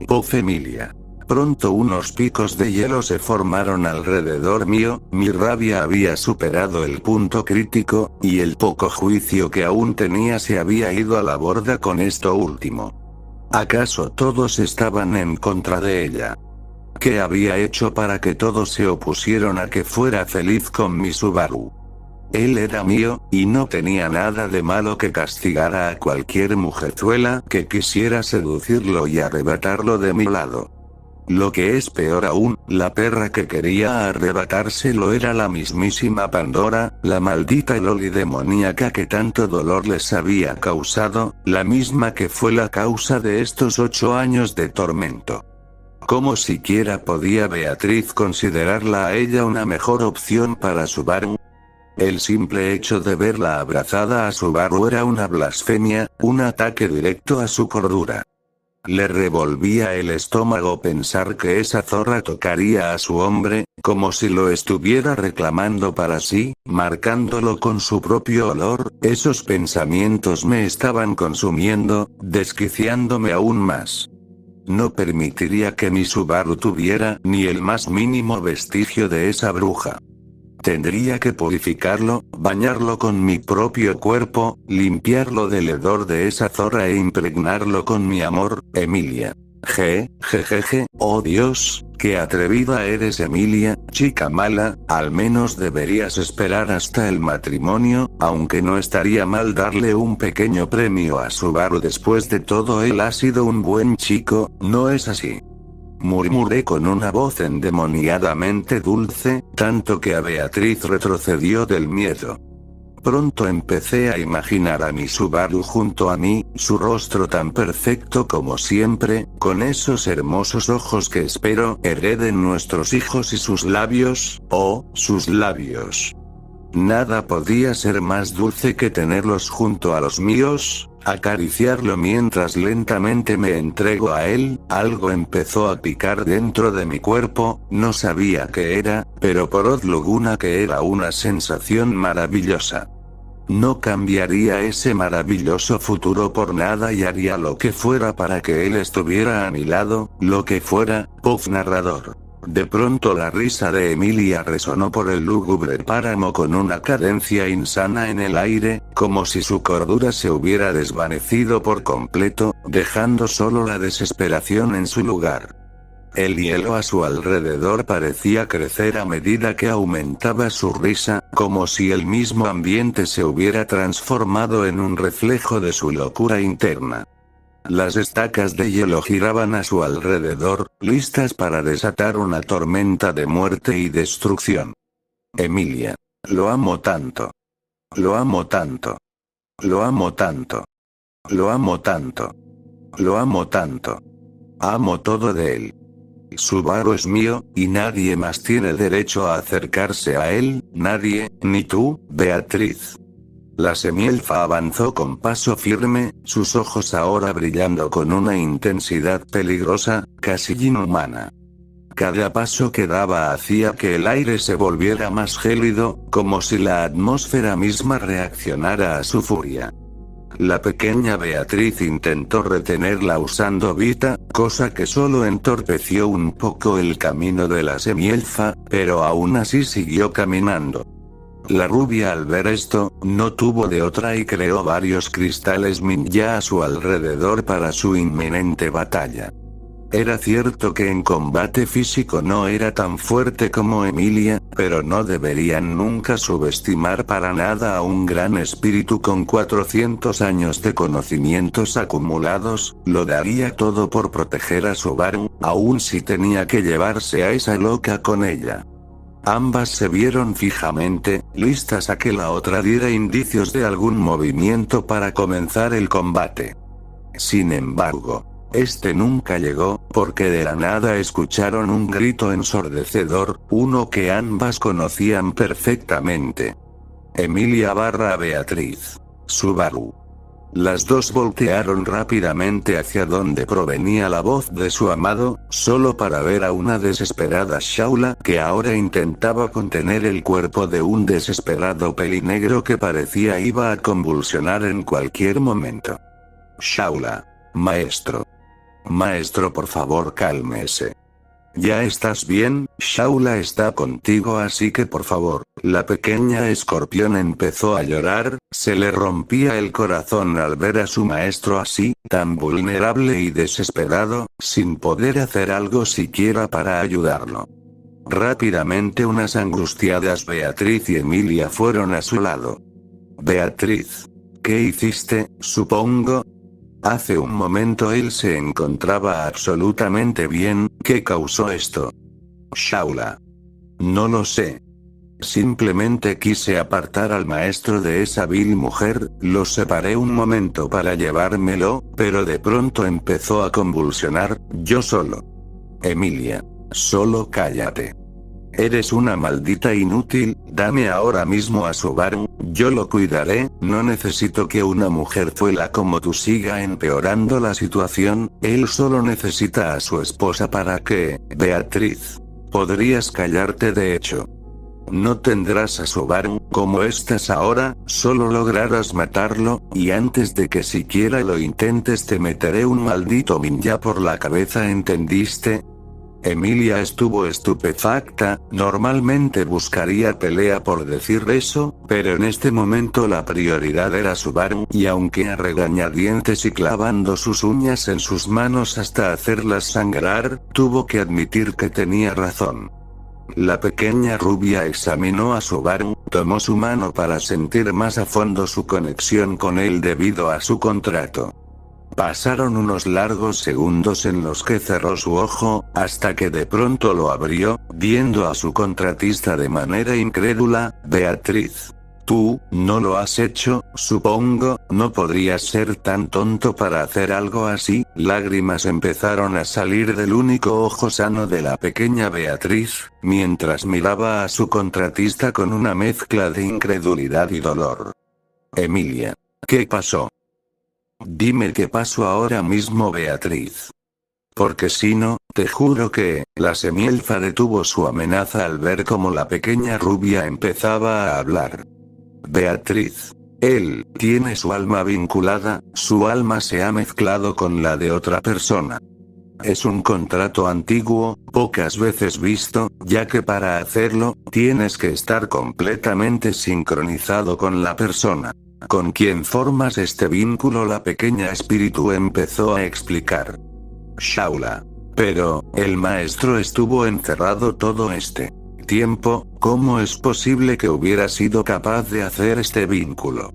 Pof Emilia. Pronto unos picos de hielo se formaron alrededor mío, mi rabia había superado el punto crítico, y el poco juicio que aún tenía se había ido a la borda con esto último. ¿Acaso todos estaban en contra de ella? ¿Qué había hecho para que todos se opusieron a que fuera feliz con mi Subaru? Él era mío, y no tenía nada de malo que castigara a cualquier mujerzuela que quisiera seducirlo y arrebatarlo de mi lado. Lo que es peor aún, la perra que quería arrebatárselo era la mismísima Pandora, la maldita loli demoníaca que tanto dolor les había causado, la misma que fue la causa de estos 8 años de tormento. ¿Cómo siquiera podía Beatriz considerarla a ella una mejor opción para Subaru? El simple hecho de verla abrazada a Subaru era una blasfemia, un ataque directo a su cordura. Le revolvía el estómago pensar que esa zorra tocaría a su hombre, como si lo estuviera reclamando para sí, marcándolo con su propio olor. Esos pensamientos me estaban consumiendo, desquiciándome aún más. No permitiría que mi Subaru tuviera ni el más mínimo vestigio de esa bruja. Tendría que purificarlo, bañarlo con mi propio cuerpo, limpiarlo del hedor de esa zorra e impregnarlo con mi amor, Emilia. Oh Dios, qué atrevida eres, Emilia, chica mala. Al menos deberías esperar hasta el matrimonio, aunque no estaría mal darle un pequeño premio a Subaru. Después de todo, él ha sido un buen chico, ¿no es así? Murmuré con una voz endemoniadamente dulce, tanto que a Beatriz retrocedió del miedo. Pronto empecé a imaginar a mi Subaru junto a mí, su rostro tan perfecto como siempre, con esos hermosos ojos que espero hereden nuestros hijos, y sus labios, oh, sus labios. Nada podía ser más dulce que tenerlos junto a los míos, acariciarlo mientras lentamente me entrego a él. Algo empezó a picar dentro de mi cuerpo, no sabía qué era, pero por Odluguna que era una sensación maravillosa. No cambiaría ese maravilloso futuro por nada y haría lo que fuera para que él estuviera a mi lado, lo que fuera. Puff narrador. De pronto la risa de Emilia resonó por el lúgubre páramo con una cadencia insana en el aire, como si su cordura se hubiera desvanecido por completo, dejando solo la desesperación en su lugar. El hielo a su alrededor parecía crecer a medida que aumentaba su risa, como si el mismo ambiente se hubiera transformado en un reflejo de su locura interna. Las estacas de hielo giraban a su alrededor, listas para desatar una tormenta de muerte y destrucción. Emilia. Lo amo tanto. Lo amo tanto. Lo amo tanto. Lo amo tanto. Lo amo tanto. Amo todo de él. Subaru es mío, y nadie más tiene derecho a acercarse a él, nadie, ni tú, Beatriz. La semielfa avanzó con paso firme, sus ojos ahora brillando con una intensidad peligrosa, casi inhumana. Cada paso que daba hacía que el aire se volviera más gélido, como si la atmósfera misma reaccionara a su furia. La pequeña Beatriz intentó retenerla usando Vita, cosa que solo entorpeció un poco el camino de la semielfa, pero aún así siguió caminando. La rubia al ver esto, no tuvo de otra y creó varios cristales ninja a su alrededor para su inminente batalla. Era cierto que en combate físico no era tan fuerte como Emilia, pero no deberían nunca subestimar para nada a un gran espíritu con 400 años de conocimientos acumulados, lo daría todo por proteger a Subaru, aun si tenía que llevarse a esa loca con ella. Ambas se vieron fijamente, listas a que la otra diera indicios de algún movimiento para comenzar el combate. Sin embargo, este nunca llegó, porque de la nada escucharon un grito ensordecedor, uno que ambas conocían perfectamente. Emilia / Beatriz. Subaru. Las dos voltearon rápidamente hacia donde provenía la voz de su amado, solo para ver a una desesperada Shaula que ahora intentaba contener el cuerpo de un desesperado pelinegro que parecía iba a convulsionar en cualquier momento. Shaula. Maestro. Maestro, por favor, cálmese. Ya estás bien, Shaula está contigo, así que por favor. La pequeña escorpión empezó a llorar, se le rompía el corazón al ver a su maestro así, tan vulnerable y desesperado, sin poder hacer algo siquiera para ayudarlo. Rápidamente unas angustiadas Beatriz y Emilia fueron a su lado. Beatriz. ¿Qué hiciste, supongo? Hace un momento él se encontraba absolutamente bien, ¿qué causó esto? Shaula. No lo sé. Simplemente quise apartar al maestro de esa vil mujer, lo separé un momento para llevármelo, pero de pronto empezó a convulsionar, yo solo. Emilia. Solo cállate. Eres una maldita inútil, dame ahora mismo a Subaru, yo lo cuidaré, no necesito que una mujer zuela como tú siga empeorando la situación, él solo necesita a su esposa para que, Beatriz. Podrías callarte de hecho. No tendrás a Subaru, como estás ahora, solo lograrás matarlo, y antes de que siquiera lo intentes te meteré un maldito ninja por la cabeza, ¿entendiste? Emilia estuvo estupefacta, normalmente buscaría pelea por decir eso, pero en este momento la prioridad era Subaru, y aunque a regañadientes y clavando sus uñas en sus manos hasta hacerlas sangrar, tuvo que admitir que tenía razón. La pequeña rubia examinó a Subaru, tomó su mano para sentir más a fondo su conexión con él debido a su contrato. Pasaron unos largos segundos en los que cerró su ojo, hasta que de pronto lo abrió, viendo a su contratista de manera incrédula. Beatriz. Tú, no lo has hecho, supongo, no podrías ser tan tonto para hacer algo así. Lágrimas empezaron a salir del único ojo sano de la pequeña Beatriz, mientras miraba a su contratista con una mezcla de incredulidad y dolor. Emilia. ¿Qué pasó? Dime qué pasó ahora mismo, Beatriz. Porque si no, te juro que, la semielfa detuvo su amenaza al ver cómo la pequeña rubia empezaba a hablar. Beatriz. Él tiene su alma vinculada, su alma se ha mezclado con la de otra persona. es un contrato antiguo, pocas veces visto, ya que para hacerlo, tienes que estar completamente sincronizado con la persona con quien formas este vínculo. La pequeña espíritu empezó a explicar. Shaula. Pero, el maestro estuvo encerrado todo este tiempo, ¿cómo es posible que hubiera sido capaz de hacer este vínculo?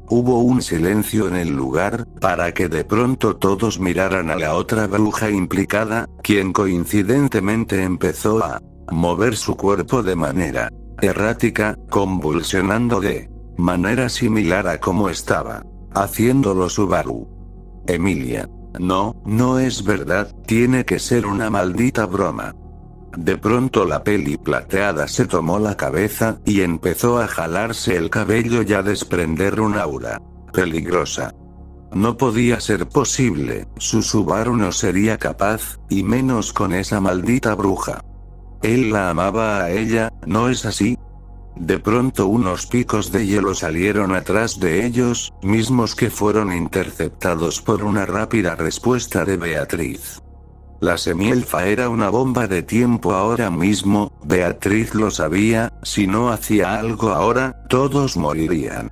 Hubo un silencio en el lugar, para que de pronto todos miraran a la otra bruja implicada, quien coincidentemente empezó a mover su cuerpo de manera errática, convulsionando de manera similar a como estaba haciéndolo Subaru. Emilia. No, no es verdad, tiene que ser una maldita broma. De pronto la peli plateada se tomó la cabeza, y empezó a jalarse el cabello y a desprender un aura peligrosa. No podía ser posible, su Subaru no sería capaz, y menos con esa maldita bruja. Él la amaba a ella, ¿no es así? De pronto unos picos de hielo salieron atrás de ellos, mismos que fueron interceptados por una rápida respuesta de Beatriz. La semielfa era una bomba de tiempo ahora mismo, Beatriz lo sabía, si no hacía algo ahora, todos morirían.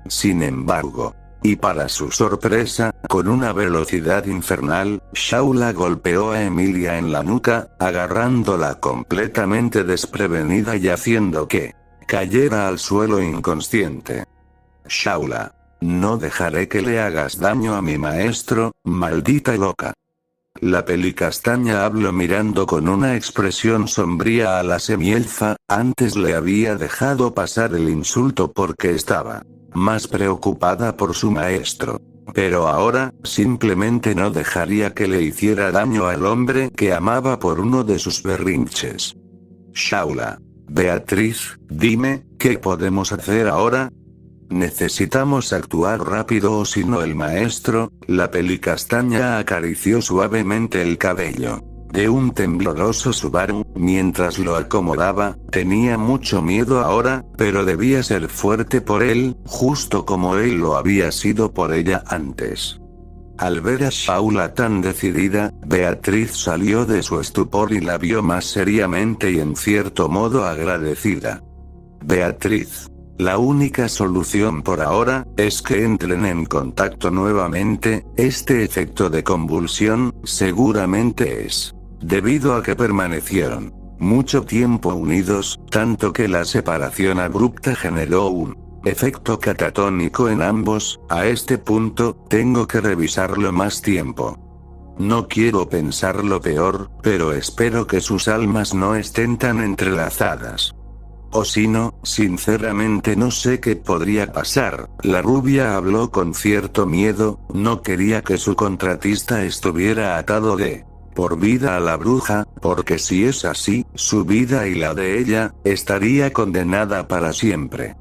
Sin embargo, y para su sorpresa, con una velocidad infernal, Shaula golpeó a Emilia en la nuca, agarrándola completamente desprevenida y haciendo que cayera al suelo inconsciente. Shaula. No dejaré que le hagas daño a mi maestro, maldita loca. La pelicastaña habló mirando con una expresión sombría a la semielfa. Antes le había dejado pasar el insulto porque estaba más preocupada por su maestro. Pero ahora, simplemente no dejaría que le hiciera daño al hombre que amaba por uno de sus berrinches. Shaula. Beatriz, dime, ¿qué podemos hacer ahora? Necesitamos actuar rápido o si no el maestro. La pelicastaña acarició suavemente el cabello de un tembloroso Subaru, mientras lo acomodaba. Tenía mucho miedo ahora, pero debía ser fuerte por él, justo como él lo había sido por ella antes. Al ver a Shaula tan decidida, Beatriz salió de su estupor y la vio más seriamente y en cierto modo agradecida. Beatriz. La única solución por ahora, es que entren en contacto nuevamente. Este efecto de convulsión, seguramente es debido a que permanecieron mucho tiempo unidos, tanto que la separación abrupta generó un efecto catatónico en ambos. A este punto, tengo que revisarlo más tiempo. No quiero pensar lo peor, pero espero que sus almas no estén tan entrelazadas. O si no, sinceramente no sé qué podría pasar. La rubia habló con cierto miedo, no quería que su contratista estuviera atado de por vida a la bruja, porque si es así, su vida y la de ella, estaría condenada para siempre.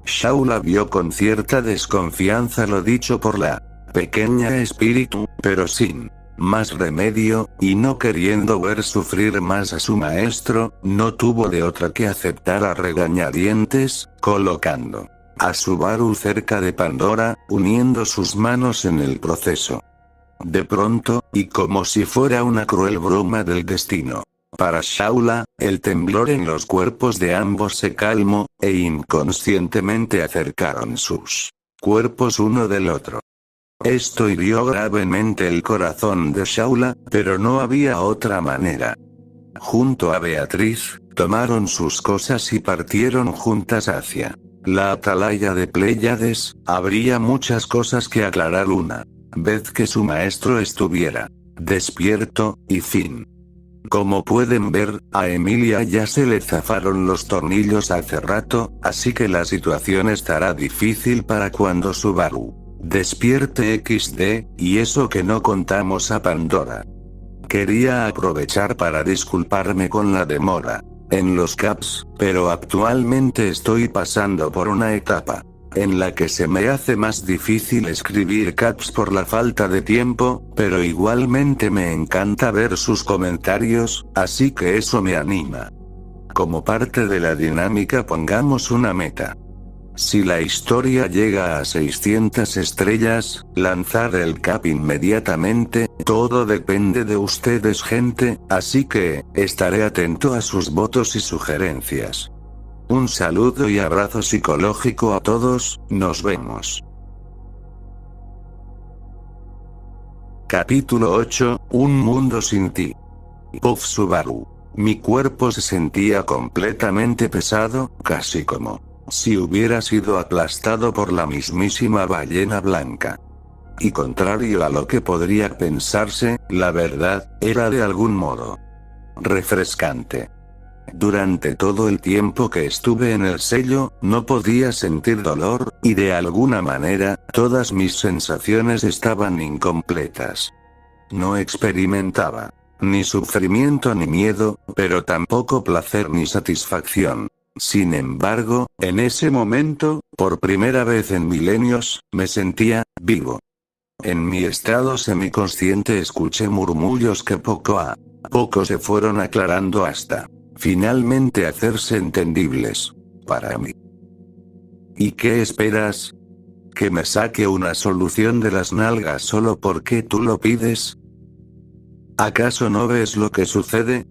Shaula vio con cierta desconfianza lo dicho por la pequeña espíritu, pero sin más remedio, y no queriendo ver sufrir más a su maestro, no tuvo de otra que aceptar a regañadientes, colocando a Subaru cerca de Pandora, uniendo sus manos en el proceso. De pronto, y como si fuera una cruel broma del destino para Shaula, el temblor en los cuerpos de ambos se calmó, e inconscientemente acercaron sus cuerpos uno del otro. Esto hirió gravemente el corazón de Shaula, pero no había otra manera. Junto a Beatriz, tomaron sus cosas y partieron juntas hacia la atalaya de Pléyades. Habría muchas cosas que aclarar una vez que su maestro estuviera despierto, y fin. Como pueden ver, a Emilia ya se le zafaron los tornillos hace rato, así que la situación estará difícil para cuando Subaru despierte XD, y eso que no contamos a Pandora. Quería aprovechar para disculparme con la demora en los caps, pero actualmente estoy pasando por una etapa en la que se me hace más difícil escribir caps por la falta de tiempo, pero igualmente me encanta ver sus comentarios, así que eso me anima. Como parte de la dinámica pongamos una meta. Si la historia llega a 600 estrellas, lanzad el cap inmediatamente, todo depende de ustedes gente, así que, estaré atento a sus votos y sugerencias. Un saludo y abrazo psicológico a todos, nos vemos. Capítulo 8, Un mundo sin ti. Puff Subaru. Mi cuerpo se sentía completamente pesado, casi como si hubiera sido aplastado por la mismísima ballena blanca. Y contrario a lo que podría pensarse, la verdad, era de algún modo refrescante. Durante todo el tiempo que estuve en el sello, no podía sentir dolor, y de alguna manera, todas mis sensaciones estaban incompletas. No experimentaba ni sufrimiento ni miedo, pero tampoco placer ni satisfacción. Sin embargo, en ese momento, por primera vez en milenios, me sentía vivo. En mi estado semiconsciente escuché murmullos que poco a poco se fueron aclarando hasta finalmente hacerse entendibles para mí. ¿Y qué esperas? ¿Que me saque una solución de las nalgas solo porque tú lo pides? ¿Acaso no ves lo que sucede?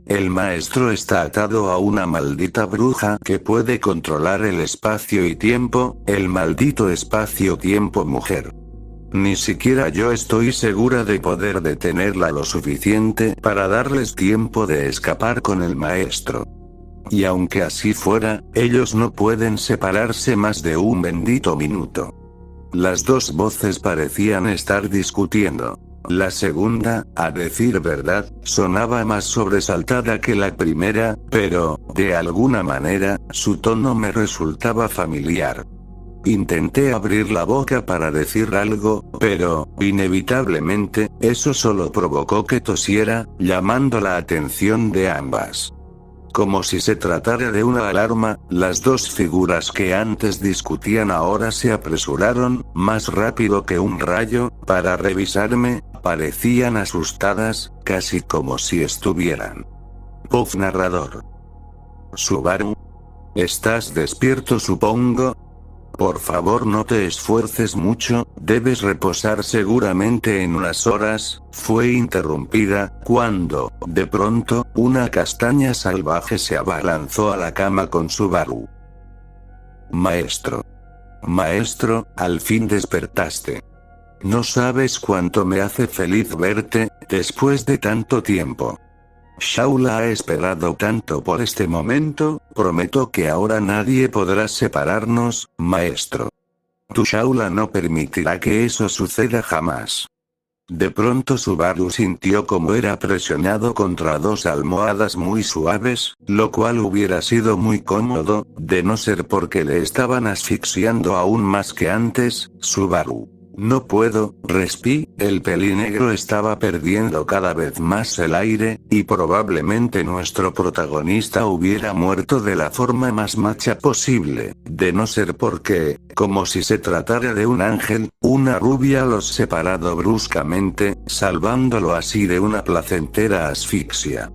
El maestro está atado a una maldita bruja que puede controlar el espacio y tiempo, el maldito espacio-tiempo mujer. Ni siquiera yo estoy segura de poder detenerla lo suficiente para darles tiempo de escapar con el maestro. Y aunque así fuera, ellos no pueden separarse más de un bendito minuto. Las dos voces parecían estar discutiendo. La segunda, a decir verdad, sonaba más sobresaltada que la primera, pero, de alguna manera, su tono me resultaba familiar. Intenté abrir la boca para decir algo, pero, inevitablemente, eso solo provocó que tosiera, llamando la atención de ambas. Como si se tratara de una alarma, las dos figuras que antes discutían ahora se apresuraron, más rápido que un rayo, para revisarme, parecían asustadas, casi como si estuvieran. Puff narrador. Subaru. ¿Estás despierto supongo? Por favor no te esfuerces mucho, debes reposar seguramente en unas horas. Fue interrumpida, cuando, de pronto, una castaña salvaje se abalanzó a la cama con Subaru. Maestro. Maestro, al fin despertaste. No sabes cuánto me hace feliz verte, después de tanto tiempo. Shaula ha esperado tanto por este momento, prometo que ahora nadie podrá separarnos, maestro. Tu Shaula no permitirá que eso suceda jamás. De pronto Subaru sintió como era presionado contra dos almohadas muy suaves, lo cual hubiera sido muy cómodo, de no ser porque le estaban asfixiando aún más que antes. Subaru. No puedo, respí, el pelinegro estaba perdiendo cada vez más el aire, y probablemente nuestro protagonista hubiera muerto de la forma más macha posible, de no ser porque, como si se tratara de un ángel, una rubia los separado bruscamente, salvándolo así de una placentera asfixia.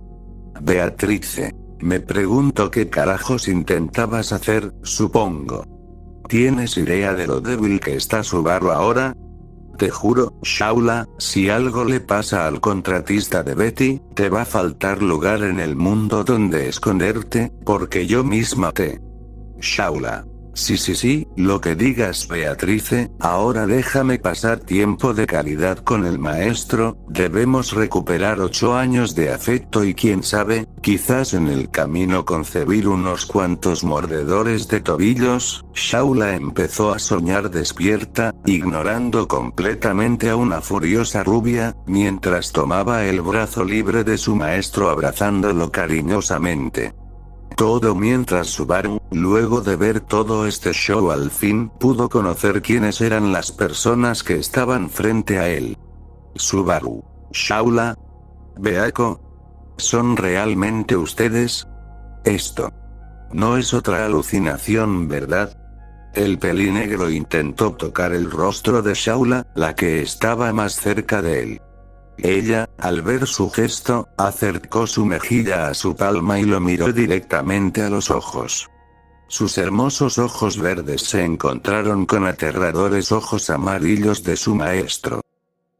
Beatrice. Me pregunto qué carajos intentabas hacer, supongo. ¿Tienes idea de lo débil que está Subaru ahora? Te juro, Shaula, si algo le pasa al contratista de Betty, te va a faltar lugar en el mundo donde esconderte, porque yo misma te... Shaula. Sí, lo que digas Beatrice, ahora déjame pasar tiempo de calidad con el maestro, debemos recuperar 8 años de afecto y quién sabe, quizás en el camino concebir unos cuantos mordedores de tobillos. Shaula empezó a soñar despierta, ignorando completamente a una furiosa rubia, mientras tomaba el brazo libre de su maestro abrazándolo cariñosamente. Todo mientras Subaru, luego de ver todo este show al fin pudo conocer quiénes eran las personas que estaban frente a él. Subaru. Shaula. Beako. ¿Son realmente ustedes? Esto. No es otra alucinación, ¿verdad? El pelinegro intentó tocar el rostro de Shaula, la que estaba más cerca de él. Ella, al ver su gesto, acercó su mejilla a su palma y lo miró directamente a los ojos. sus hermosos ojos verdes se encontraron con aterradores ojos amarillos de su maestro.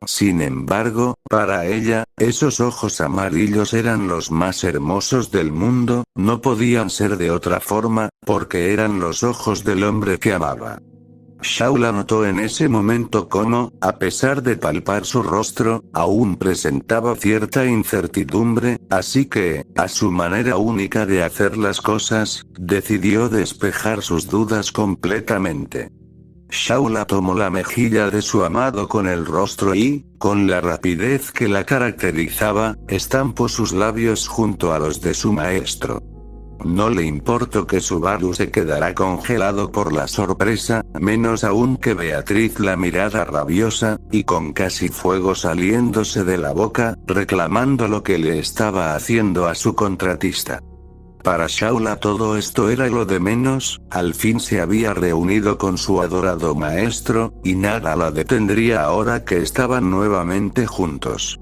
Sin embargo, para ella, esos ojos amarillos eran los más hermosos del mundo, no podían ser de otra forma, porque eran los ojos del hombre que amaba. Shaula notó en ese momento cómo, a pesar de palpar su rostro, aún presentaba cierta incertidumbre, así que, a su manera única de hacer las cosas, decidió despejar sus dudas completamente. Shaula tomó la mejilla de su amado con el rostro y, con la rapidez que la caracterizaba, estampó sus labios junto a los de su maestro. No le importó que Subaru se quedara congelado por la sorpresa, menos aún que Beatriz la mirada rabiosa, y con casi fuego saliéndose de la boca, reclamando lo que le estaba haciendo a su contratista. Para Shaula todo esto era lo de menos, al fin se había reunido con su adorado maestro, y nada la detendría ahora que estaban nuevamente juntos.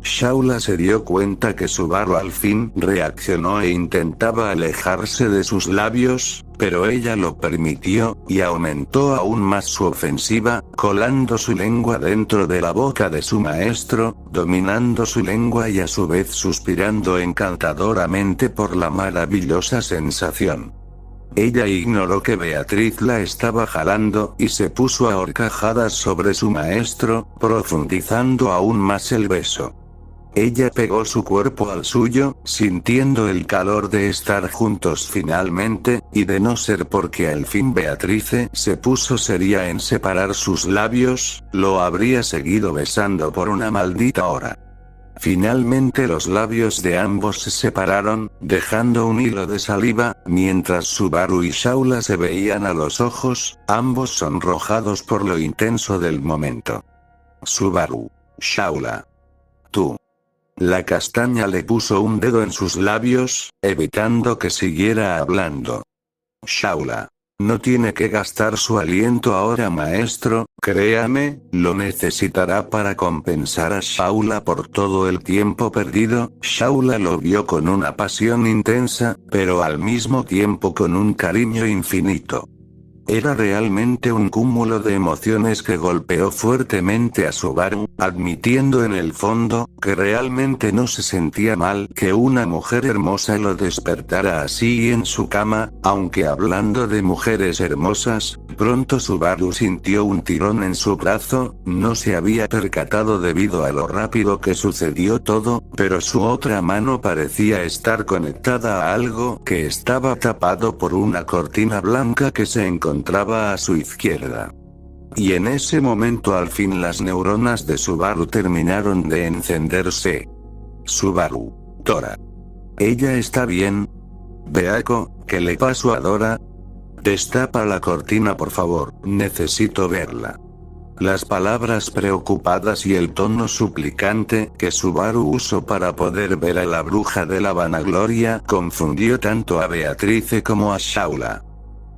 Shaula se dio cuenta que Subaru al fin reaccionó e intentaba alejarse de sus labios, pero ella lo permitió, y aumentó aún más su ofensiva, colando su lengua dentro de la boca de su maestro, dominando su lengua y a su vez suspirando encantadoramente por la maravillosa sensación. Ella ignoró que Beatriz la estaba jalando y se puso a horcajadas sobre su maestro, profundizando aún más el beso. Ella pegó su cuerpo al suyo, sintiendo el calor de estar juntos finalmente, y de no ser porque al fin Beatriz se puso seria en separar sus labios, lo habría seguido besando por una maldita hora. Finalmente los labios de ambos se separaron, dejando un hilo de saliva, mientras Subaru y Shaula se veían a los ojos, ambos sonrojados por lo intenso del momento. Subaru. Shaula. Tú. La castaña le puso un dedo en sus labios, evitando que siguiera hablando. Shaula. No tiene que gastar su aliento ahora, maestro, créame, lo necesitará para compensar a Shaula por todo el tiempo perdido. Shaula lo vio con una pasión intensa, pero al mismo tiempo con un cariño infinito. Era realmente un cúmulo de emociones que golpeó fuertemente a Subaru, admitiendo en el fondo, que realmente no se sentía mal que una mujer hermosa lo despertara así en su cama, aunque hablando de mujeres hermosas, pronto Subaru sintió un tirón en su brazo, no se había percatado debido a lo rápido que sucedió todo, pero su otra mano parecía estar conectada a algo que estaba tapado por una cortina blanca que se encontraba a su izquierda. Y en ese momento al fin las neuronas de Subaru terminaron de encenderse. Subaru. Dora. ¿Ella está bien? Beako, ¿qué le pasó a Dora? Destapa la cortina por favor, necesito verla. Las palabras preocupadas y el tono suplicante que Subaru usó para poder ver a la bruja de la vanagloria confundió tanto a Beatriz como a Shaula.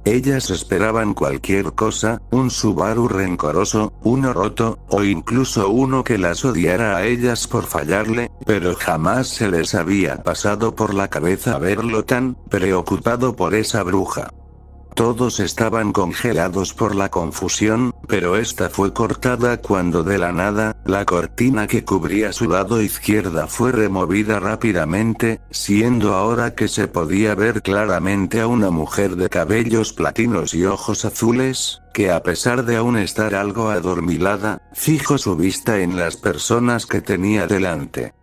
Ellas esperaban cualquier cosa, un Subaru rencoroso, uno roto, o incluso uno que las odiara a ellas por fallarle, pero jamás se les había pasado por la cabeza verlo tan preocupado por esa bruja. Todos estaban congelados por la confusión, pero esta fue cortada cuando de la nada, la cortina que cubría su lado izquierda fue removida rápidamente, siendo ahora que se podía ver claramente a una mujer de cabellos platinos y ojos azules, que a pesar de aún estar algo adormilada, fijó su vista en las personas que tenía delante.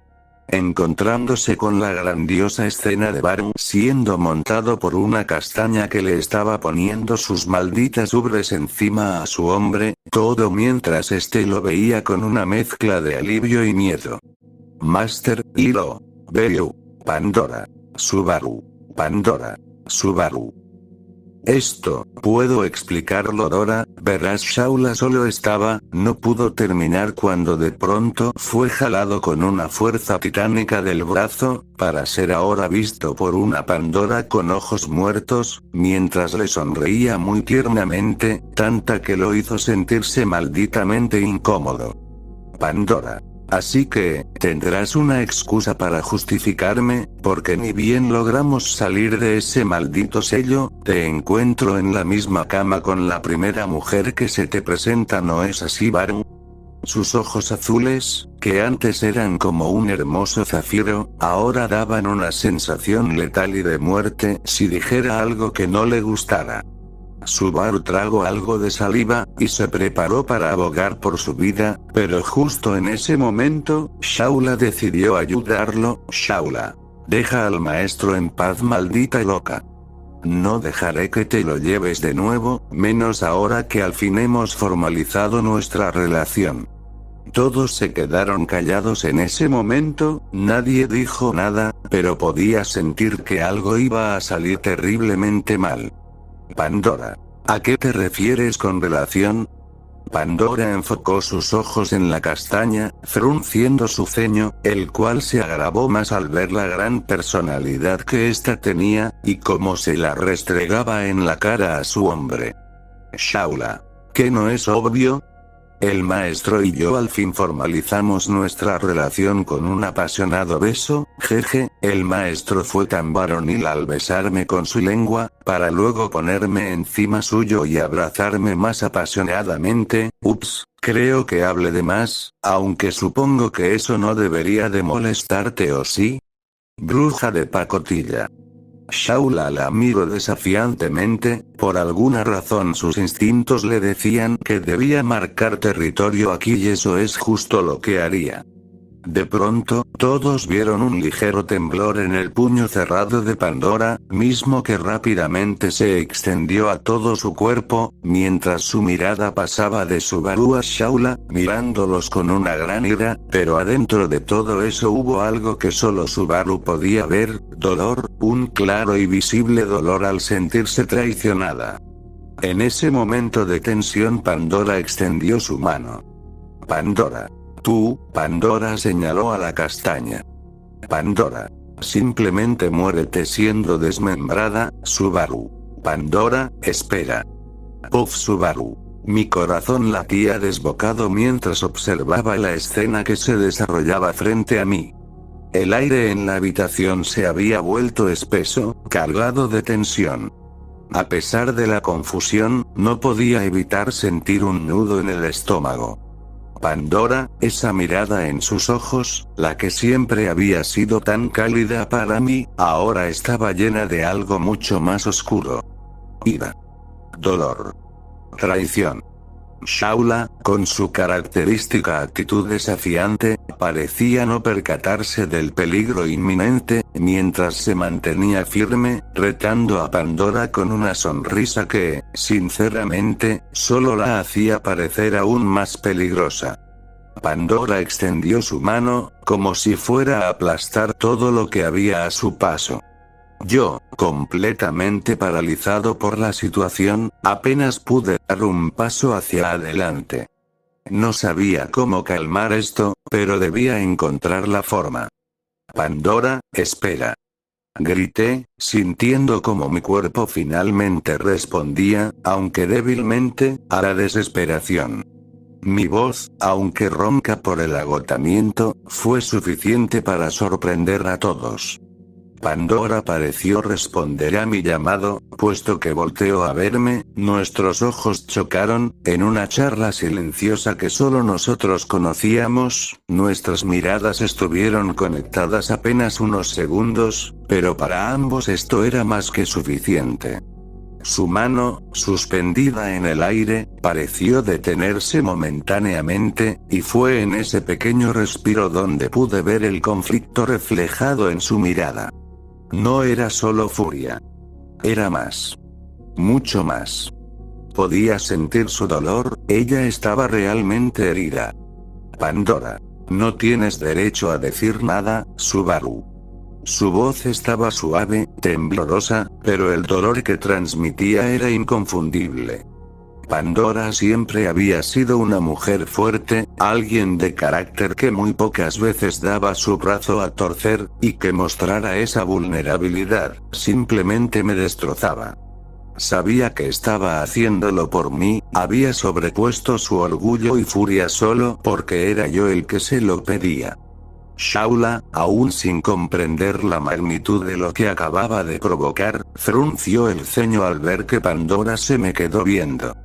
Encontrándose con la grandiosa escena de Baru siendo montado por una castaña que le estaba poniendo sus malditas ubres encima a su hombre, todo mientras este lo veía con una mezcla de alivio y miedo. Master, Hiro, Beyu, Pandora, Subaru, Pandora, Subaru. Esto, puedo explicarlo Dora, verás Shaula solo estaba, no pudo terminar cuando de pronto fue jalado con una fuerza titánica del brazo, para ser ahora visto por una Pandora con ojos muertos, mientras le sonreía muy tiernamente, tanta que lo hizo sentirse malditamente incómodo. Pandora. Así que, tendrás una excusa para justificarme, porque ni bien logramos salir de ese maldito sello, te encuentro en la misma cama con la primera mujer que se te presenta, ¿no es así, Baru? Sus ojos azules, que antes eran como un hermoso zafiro, ahora daban una sensación letal y de muerte si dijera algo que no le gustara. Subaru tragó algo de saliva, y se preparó para abogar por su vida, pero justo en ese momento, Shaula decidió ayudarlo. Shaula, deja al maestro en paz, maldita loca. No dejaré que te lo lleves de nuevo, menos ahora que al fin hemos formalizado nuestra relación. Todos se quedaron callados en ese momento, nadie dijo nada, pero podía sentir que algo iba a salir terriblemente mal. Pandora, ¿a qué te refieres con relación? Pandora enfocó sus ojos en la castaña, frunciendo su ceño, el cual se agravó más al ver la gran personalidad que ésta tenía, y cómo se la restregaba en la cara a su hombre. Shaula, ¿qué no es obvio? El maestro y yo al fin formalizamos nuestra relación con un apasionado beso, jeje. El maestro fue tan varonil al besarme con su lengua, para luego ponerme encima suyo y abrazarme más apasionadamente. Ups, creo que hablé de más, aunque supongo que eso no debería de molestarte, ¿o sí? Bruja de pacotilla. Shaula la miró desafiantemente, por alguna razón sus instintos le decían que debía marcar territorio aquí y eso es justo lo que haría. De pronto, todos vieron un ligero temblor en el puño cerrado de Pandora, mismo que rápidamente se extendió a todo su cuerpo, mientras su mirada pasaba de Subaru a Shaula, mirándolos con una gran ira, pero adentro de todo eso hubo algo que solo Subaru podía ver: dolor, un claro y visible dolor al sentirse traicionada. En ese momento de tensión Pandora extendió su mano. Pandora. Tú, Pandora señaló a la castaña. Pandora. Simplemente muérete siendo desmembrada, Subaru. Pandora, espera. Puff, Subaru. Mi corazón latía desbocado mientras observaba la escena que se desarrollaba frente a mí. El aire en la habitación se había vuelto espeso, cargado de tensión. A pesar de la confusión, no podía evitar sentir un nudo en el estómago. Pandora, esa mirada en sus ojos, la que siempre había sido tan cálida para mí, ahora estaba llena de algo mucho más oscuro. Ira. Dolor. Traición. Shaula, con su característica actitud desafiante, parecía no percatarse del peligro inminente, mientras se mantenía firme, retando a Pandora con una sonrisa que, sinceramente, solo la hacía parecer aún más peligrosa. Pandora extendió su mano, como si fuera a aplastar todo lo que había a su paso. Yo, completamente paralizado por la situación, apenas pude dar un paso hacia adelante. No sabía cómo calmar esto, pero debía encontrar la forma. Pandora, espera. Grité, sintiendo como mi cuerpo finalmente respondía, aunque débilmente, a la desesperación. Mi voz, aunque ronca por el agotamiento, fue suficiente para sorprender a todos. Pandora pareció responder a mi llamado, puesto que volteó a verme, nuestros ojos chocaron, en una charla silenciosa que solo nosotros conocíamos, nuestras miradas estuvieron conectadas apenas unos segundos, pero para ambos esto era más que suficiente. Su mano, suspendida en el aire, pareció detenerse momentáneamente, y fue en ese pequeño respiro donde pude ver el conflicto reflejado en su mirada. No era solo furia. Era más. Mucho más. Podía sentir su dolor, ella estaba realmente herida. Pandora. No tienes derecho a decir nada, Subaru. Su voz estaba suave, temblorosa, pero el dolor que transmitía era inconfundible. Pandora siempre había sido una mujer fuerte, alguien de carácter que muy pocas veces daba su brazo a torcer, y que mostrara esa vulnerabilidad, simplemente me destrozaba. Sabía que estaba haciéndolo por mí, había sobrepuesto su orgullo y furia solo porque era yo el que se lo pedía. Shaula, aún sin comprender la magnitud de lo que acababa de provocar, frunció el ceño al ver que Pandora se me quedó viendo.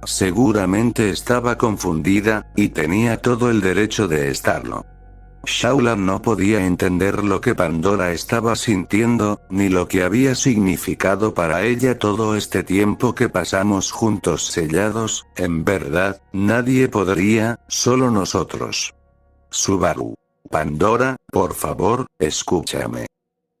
Seguramente estaba confundida, y tenía todo el derecho de estarlo. Shaula no podía entender lo que Pandora estaba sintiendo, ni lo que había significado para ella todo este tiempo que pasamos juntos sellados, en verdad, nadie podría, solo nosotros. Subaru. Pandora, por favor, escúchame.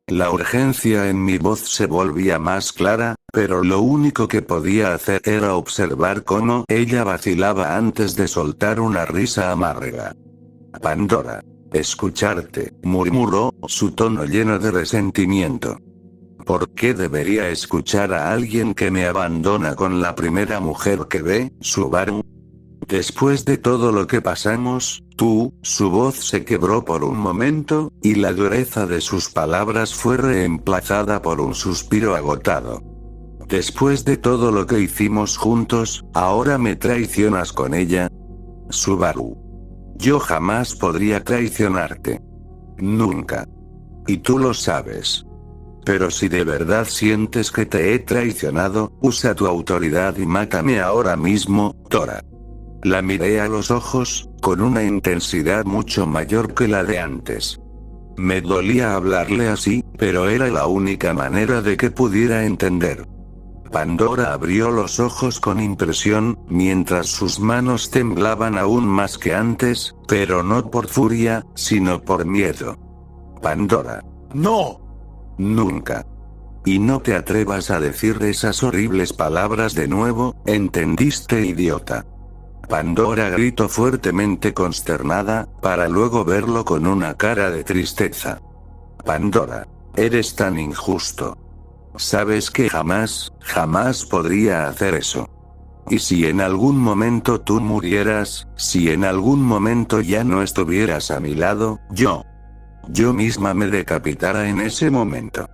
La urgencia en mi voz se volvía más clara, pero lo único que podía hacer era observar cómo ella vacilaba antes de soltar una risa amarga. Pandora. Escucharte, murmuró, su tono lleno de resentimiento. ¿Por qué debería escuchar a alguien que me abandona con la primera mujer que ve, Subaru? Después de todo lo que pasamos, su voz se quebró por un momento, y la dureza de sus palabras fue reemplazada por un suspiro agotado. Después de todo lo que hicimos juntos, ¿ahora me traicionas con ella? Subaru. Yo jamás podría traicionarte. Nunca. Y tú lo sabes. Pero si de verdad sientes que te he traicionado, usa tu autoridad y mátame ahora mismo, Tora. La miré a los ojos, con una intensidad mucho mayor que la de antes. Me dolía hablarle así, pero era la única manera de que pudiera entender. Pandora abrió los ojos con impresión, mientras sus manos temblaban aún más que antes, pero no por furia, sino por miedo. Pandora. ¡No! Nunca. Y no te atrevas a decir esas horribles palabras de nuevo, ¿entendiste, idiota? Pandora gritó fuertemente consternada, para luego verlo con una cara de tristeza. Pandora. Eres tan injusto. Sabes que jamás podría hacer eso. Y si en algún momento tú murieras, si en algún momento ya no estuvieras a mi lado, yo misma me decapitara en ese momento.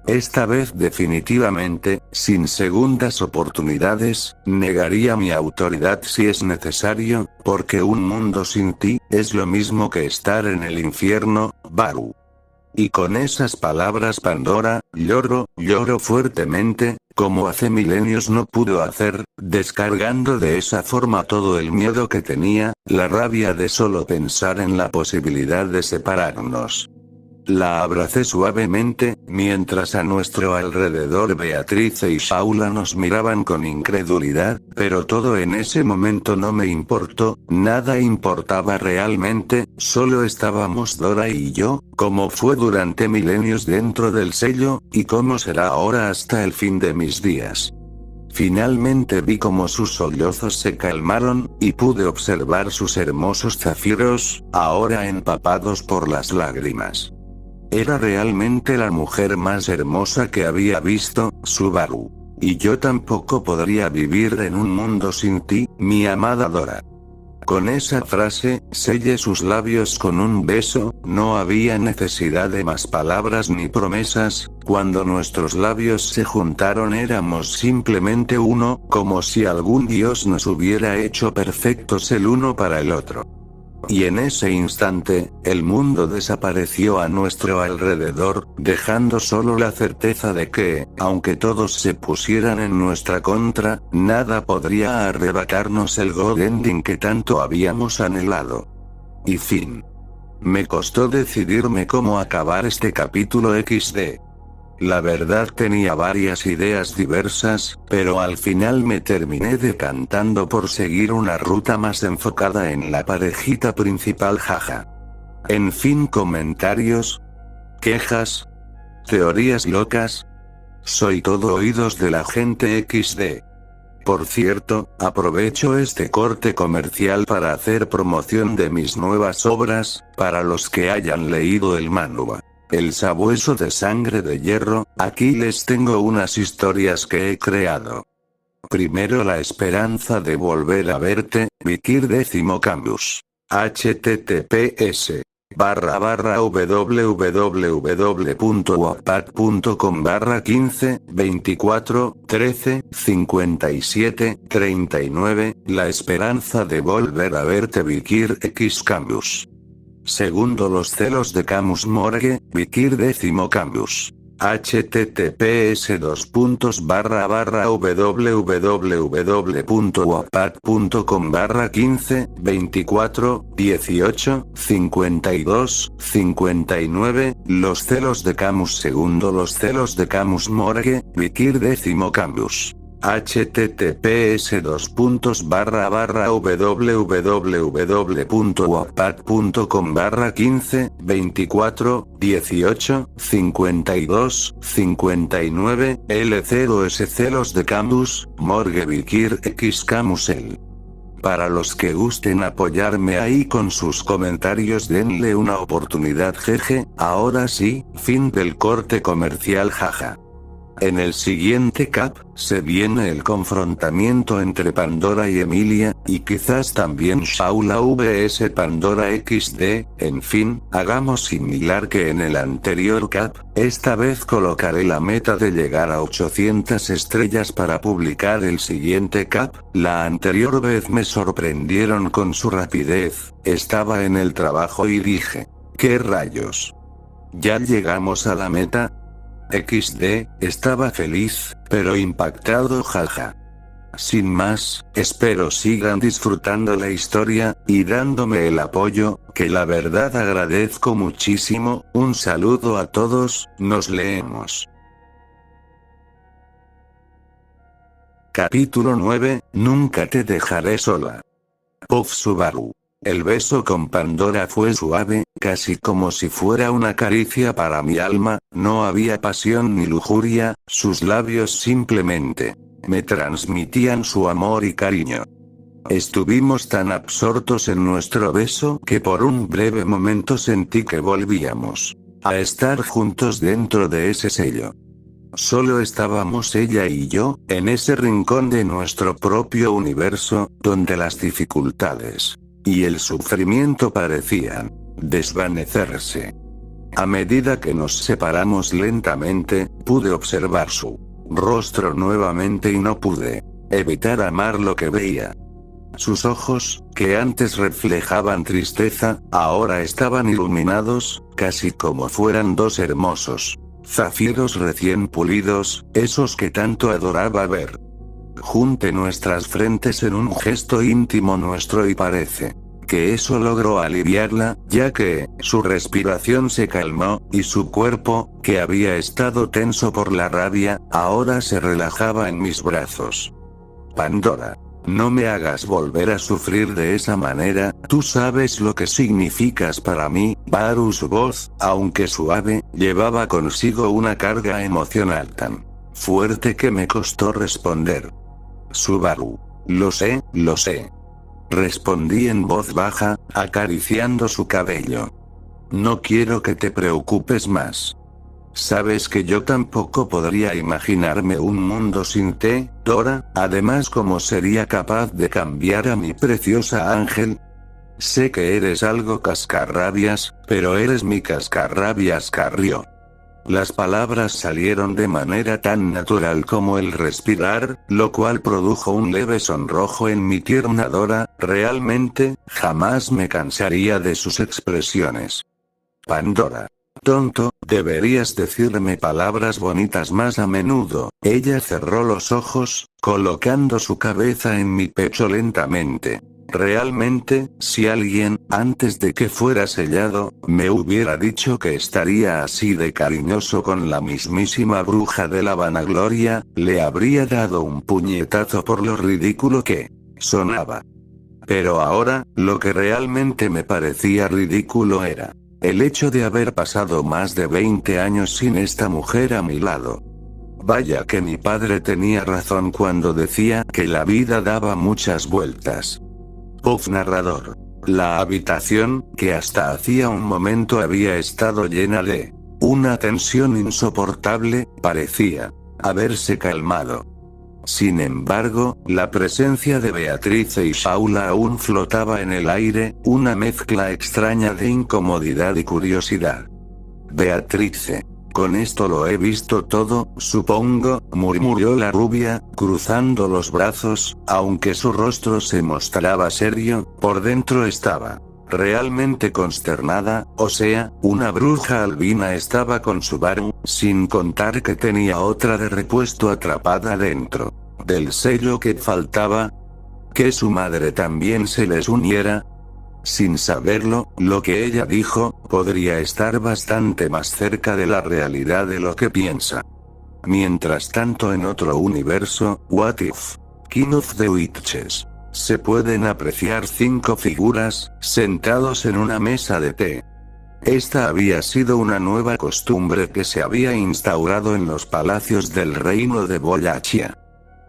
Esta vez definitivamente, sin segundas oportunidades, negaría mi autoridad si es necesario, porque un mundo sin ti, es lo mismo que estar en el infierno, Baru. Y con esas palabras Pandora, lloró fuertemente, como hace milenios no pudo hacer, descargando de esa forma todo el miedo que tenía, la rabia de solo pensar en la posibilidad de separarnos. La abracé suavemente, mientras a nuestro alrededor Beatriz y Shaula nos miraban con incredulidad, pero todo en ese momento no me importó, nada importaba realmente, solo estábamos Dora y yo, como fue durante milenios dentro del sello, y como será ahora hasta el fin de mis días. Finalmente vi como sus sollozos se calmaron, y pude observar sus hermosos zafiros, ahora empapados por las lágrimas. Era realmente la mujer más hermosa que había visto, Subaru. Y yo tampoco podría vivir en un mundo sin ti, mi amada Dora. Con esa frase, sellé sus labios con un beso, no había necesidad de más palabras ni promesas, cuando nuestros labios se juntaron éramos simplemente uno, como si algún dios nos hubiera hecho perfectos el uno para el otro. Y en ese instante, el mundo desapareció a nuestro alrededor, dejando solo la certeza de que, aunque todos se pusieran en nuestra contra, nada podría arrebatarnos el God Ending que tanto habíamos anhelado. Y fin. Me costó decidirme cómo acabar este capítulo XD. La verdad tenía varias ideas diversas, pero al final me terminé decantando por seguir una ruta más enfocada en la parejita principal, jaja. En fin, comentarios, quejas, teorías locas. Soy todo oídos de la gente XD. Por cierto, aprovecho este corte comercial para hacer promoción de mis nuevas obras, para los que hayan leído el manhwa. El sabueso de sangre de hierro, aquí les tengo unas historias que he creado. Primero, la esperanza de volver a verte, Vikir X Campus. https www.wattpad.com/1524135739 La esperanza de volver a verte Vikir X Camus. Segundo los celos de Camus Morgue, Vikir Décimo Camus. https://www.wattpad.com/1524185259 Los celos de Camus. Segundo los celos de Camus Morgue, Vikir Décimo Camus. https://www.wattpad.com/1524185259 L0S celos de Camus, Morgue Vikir X Camus el. Para los que gusten apoyarme ahí con sus comentarios, denle una oportunidad, jeje. Ahora sí, fin del corte comercial, jaja. En el siguiente cap, se viene el confrontamiento entre Pandora y Emilia, y quizás también Shaula vs Pandora XD, en fin, hagamos similar que en el anterior cap, esta vez colocaré la meta de llegar a 800 estrellas para publicar el siguiente cap. La anterior vez me sorprendieron con su rapidez, estaba en el trabajo y dije, ¿qué rayos? ¿Ya llegamos a la meta? XD, estaba feliz, pero impactado, jaja. Sin más, espero sigan disfrutando la historia, y dándome el apoyo, que la verdad agradezco muchísimo. Un saludo a todos, nos leemos. Capítulo 9, Nunca te dejaré sola. Puff Subaru. El beso con Pandora fue suave, casi como si fuera una caricia para mi alma, no había pasión ni lujuria, sus labios simplemente me transmitían su amor y cariño. Estuvimos tan absortos en nuestro beso que por un breve momento sentí que volvíamos a estar juntos dentro de ese sello. Solo estábamos ella y yo, en ese rincón de nuestro propio universo, donde las dificultades y el sufrimiento parecían desvanecerse. A medida que nos separamos lentamente, pude observar su rostro nuevamente y no pude evitar amar lo que veía. Sus ojos, que antes reflejaban tristeza, ahora estaban iluminados, casi como fueran dos hermosos zafiros recién pulidos, esos que tanto adoraba ver. Junté nuestras frentes en un gesto íntimo nuestro y parece que eso logró aliviarla, ya que su respiración se calmó, y su cuerpo, que había estado tenso por la rabia, ahora se relajaba en mis brazos. Pandora, no me hagas volver a sufrir de esa manera, tú sabes lo que significas para mí. Baru, su voz, aunque suave, llevaba consigo una carga emocional tan fuerte que me costó responder. Subaru. Lo sé, respondí en voz baja, acariciando su cabello. No quiero que te preocupes más. Sabes que yo tampoco podría imaginarme un mundo sin ti, Dora. Además, ¿cómo sería capaz de cambiar a mi preciosa ángel? Sé que eres algo cascarrabias, pero eres mi cascarrabias, carrió. Las palabras salieron de manera tan natural como el respirar, lo cual produjo un leve sonrojo en mi tierna Dora. Realmente, jamás me cansaría de sus expresiones. Pandora. Tonto, deberías decirme palabras bonitas más a menudo. Ella cerró los ojos, colocando su cabeza en mi pecho lentamente. Realmente, si alguien, antes de que fuera sellado, me hubiera dicho que estaría así de cariñoso con la mismísima bruja de la vanagloria, le habría dado un puñetazo por lo ridículo que sonaba. Pero ahora, lo que realmente me parecía ridículo era el hecho de haber pasado más de 20 años sin esta mujer a mi lado. Vaya que mi padre tenía razón cuando decía que la vida daba muchas vueltas. Puff narrador. La habitación, que hasta hacía un momento había estado llena de una tensión insoportable, parecía haberse calmado. Sin embargo, la presencia de Beatrice y Shaula aún flotaba en el aire, una mezcla extraña de incomodidad y curiosidad. Beatrice. Con esto lo he visto todo, supongo, murmuró la rubia, cruzando los brazos, aunque su rostro se mostraba serio, por dentro estaba realmente consternada, o sea, una bruja albina estaba con Subaru, sin contar que tenía otra de repuesto atrapada dentro del sello que faltaba. Que su madre también se les uniera. Sin saberlo, lo que ella dijo, podría estar bastante más cerca de la realidad de lo que piensa. Mientras tanto en otro universo, What If? King of the Witches. Se pueden apreciar 5 figuras, sentados en una mesa de té. Esta había sido una nueva costumbre que se había instaurado en los palacios del reino de Boyachia,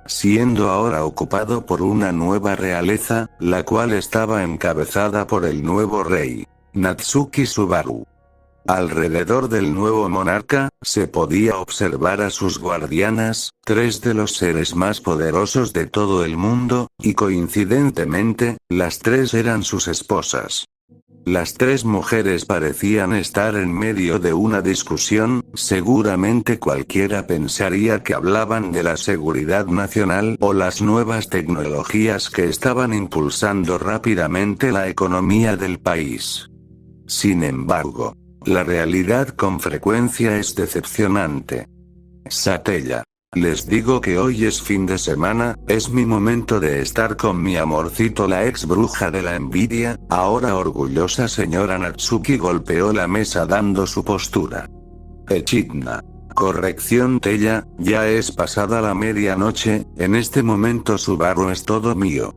siendo ahora ocupado por una nueva realeza, la cual estaba encabezada por el nuevo rey, Natsuki Subaru. Alrededor del nuevo monarca, se podía observar a sus guardianas, 3 de los seres más poderosos de todo el mundo, y coincidentemente, las 3 eran sus esposas. Las 3 mujeres parecían estar en medio de una discusión, seguramente cualquiera pensaría que hablaban de la seguridad nacional o las nuevas tecnologías que estaban impulsando rápidamente la economía del país. Sin embargo, la realidad con frecuencia es decepcionante. Satella. Les digo que hoy es fin de semana, es mi momento de estar con mi amorcito. La ex bruja de la envidia, ahora orgullosa señora Natsuki golpeó la mesa dando su postura. Echidna. Corrección Tella, ya es pasada la medianoche, en este momento Subaru es todo mío.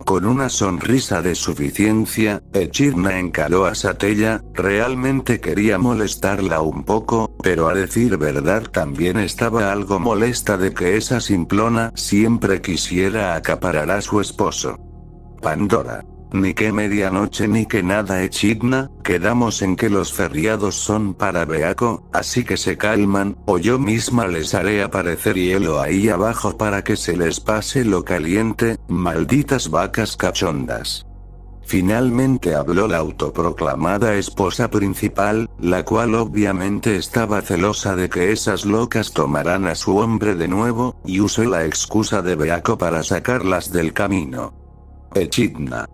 Con una sonrisa de suficiencia, Echidna encaró a Satella, realmente quería molestarla un poco, pero a decir verdad también estaba algo molesta de que esa simplona siempre quisiera acaparar a su esposo. Pandora. Ni que medianoche ni que nada Echidna, quedamos en que los feriados son para Beako, así que se calman, o yo misma les haré aparecer hielo ahí abajo para que se les pase lo caliente, malditas vacas cachondas. Finalmente habló la autoproclamada esposa principal, la cual obviamente estaba celosa de que esas locas tomaran a su hombre de nuevo, y usó la excusa de Beako para sacarlas del camino. Echidna.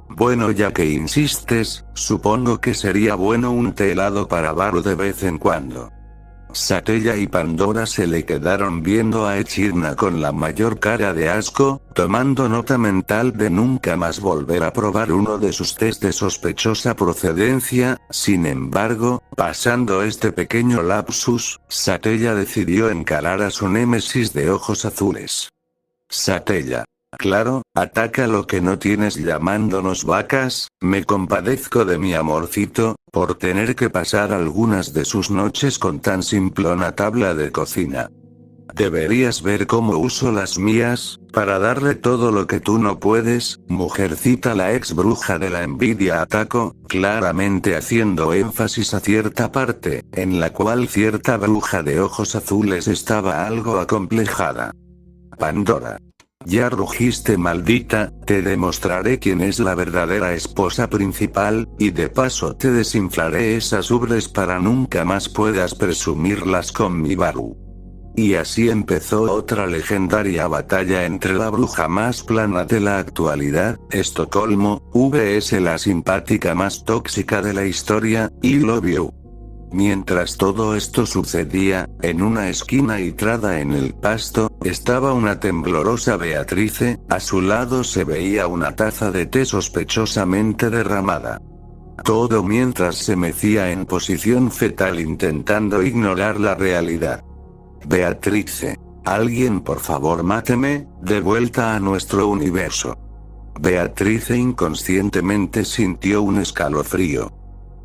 Bueno, ya que insistes, supongo que sería bueno un té helado para Baru de vez en cuando. Satella y Pandora se le quedaron viendo a Echidna con la mayor cara de asco, tomando nota mental de nunca más volver a probar uno de sus tés de sospechosa procedencia. Sin embargo, pasando este pequeño lapsus, Satella decidió encarar a su némesis de ojos azules. Satella. Claro, ataca lo que no tienes llamándonos vacas, me compadezco de mi amorcito, por tener que pasar algunas de sus noches con tan simplona tabla de cocina. Deberías ver cómo uso las mías, para darle todo lo que tú no puedes, mujercita. La ex bruja de la envidia atacó, claramente haciendo énfasis a cierta parte, en la cual cierta bruja de ojos azules estaba algo acomplejada. Pandora. Ya rugiste, maldita, te demostraré quién es la verdadera esposa principal, y de paso te desinflaré esas ubres para nunca más puedas presumirlas con mi Baru. Y así empezó otra legendaria batalla entre la bruja más plana de la actualidad, Estocolmo, vs la simpática más tóxica de la historia, I Love You. Mientras todo esto sucedía, en una esquina y trada en el pasto, estaba una temblorosa Beatrice, a su lado se veía una taza de té sospechosamente derramada. Todo mientras se mecía en posición fetal intentando ignorar la realidad. Beatrice. Alguien por favor máteme, de vuelta a nuestro universo. Beatrice inconscientemente sintió un escalofrío.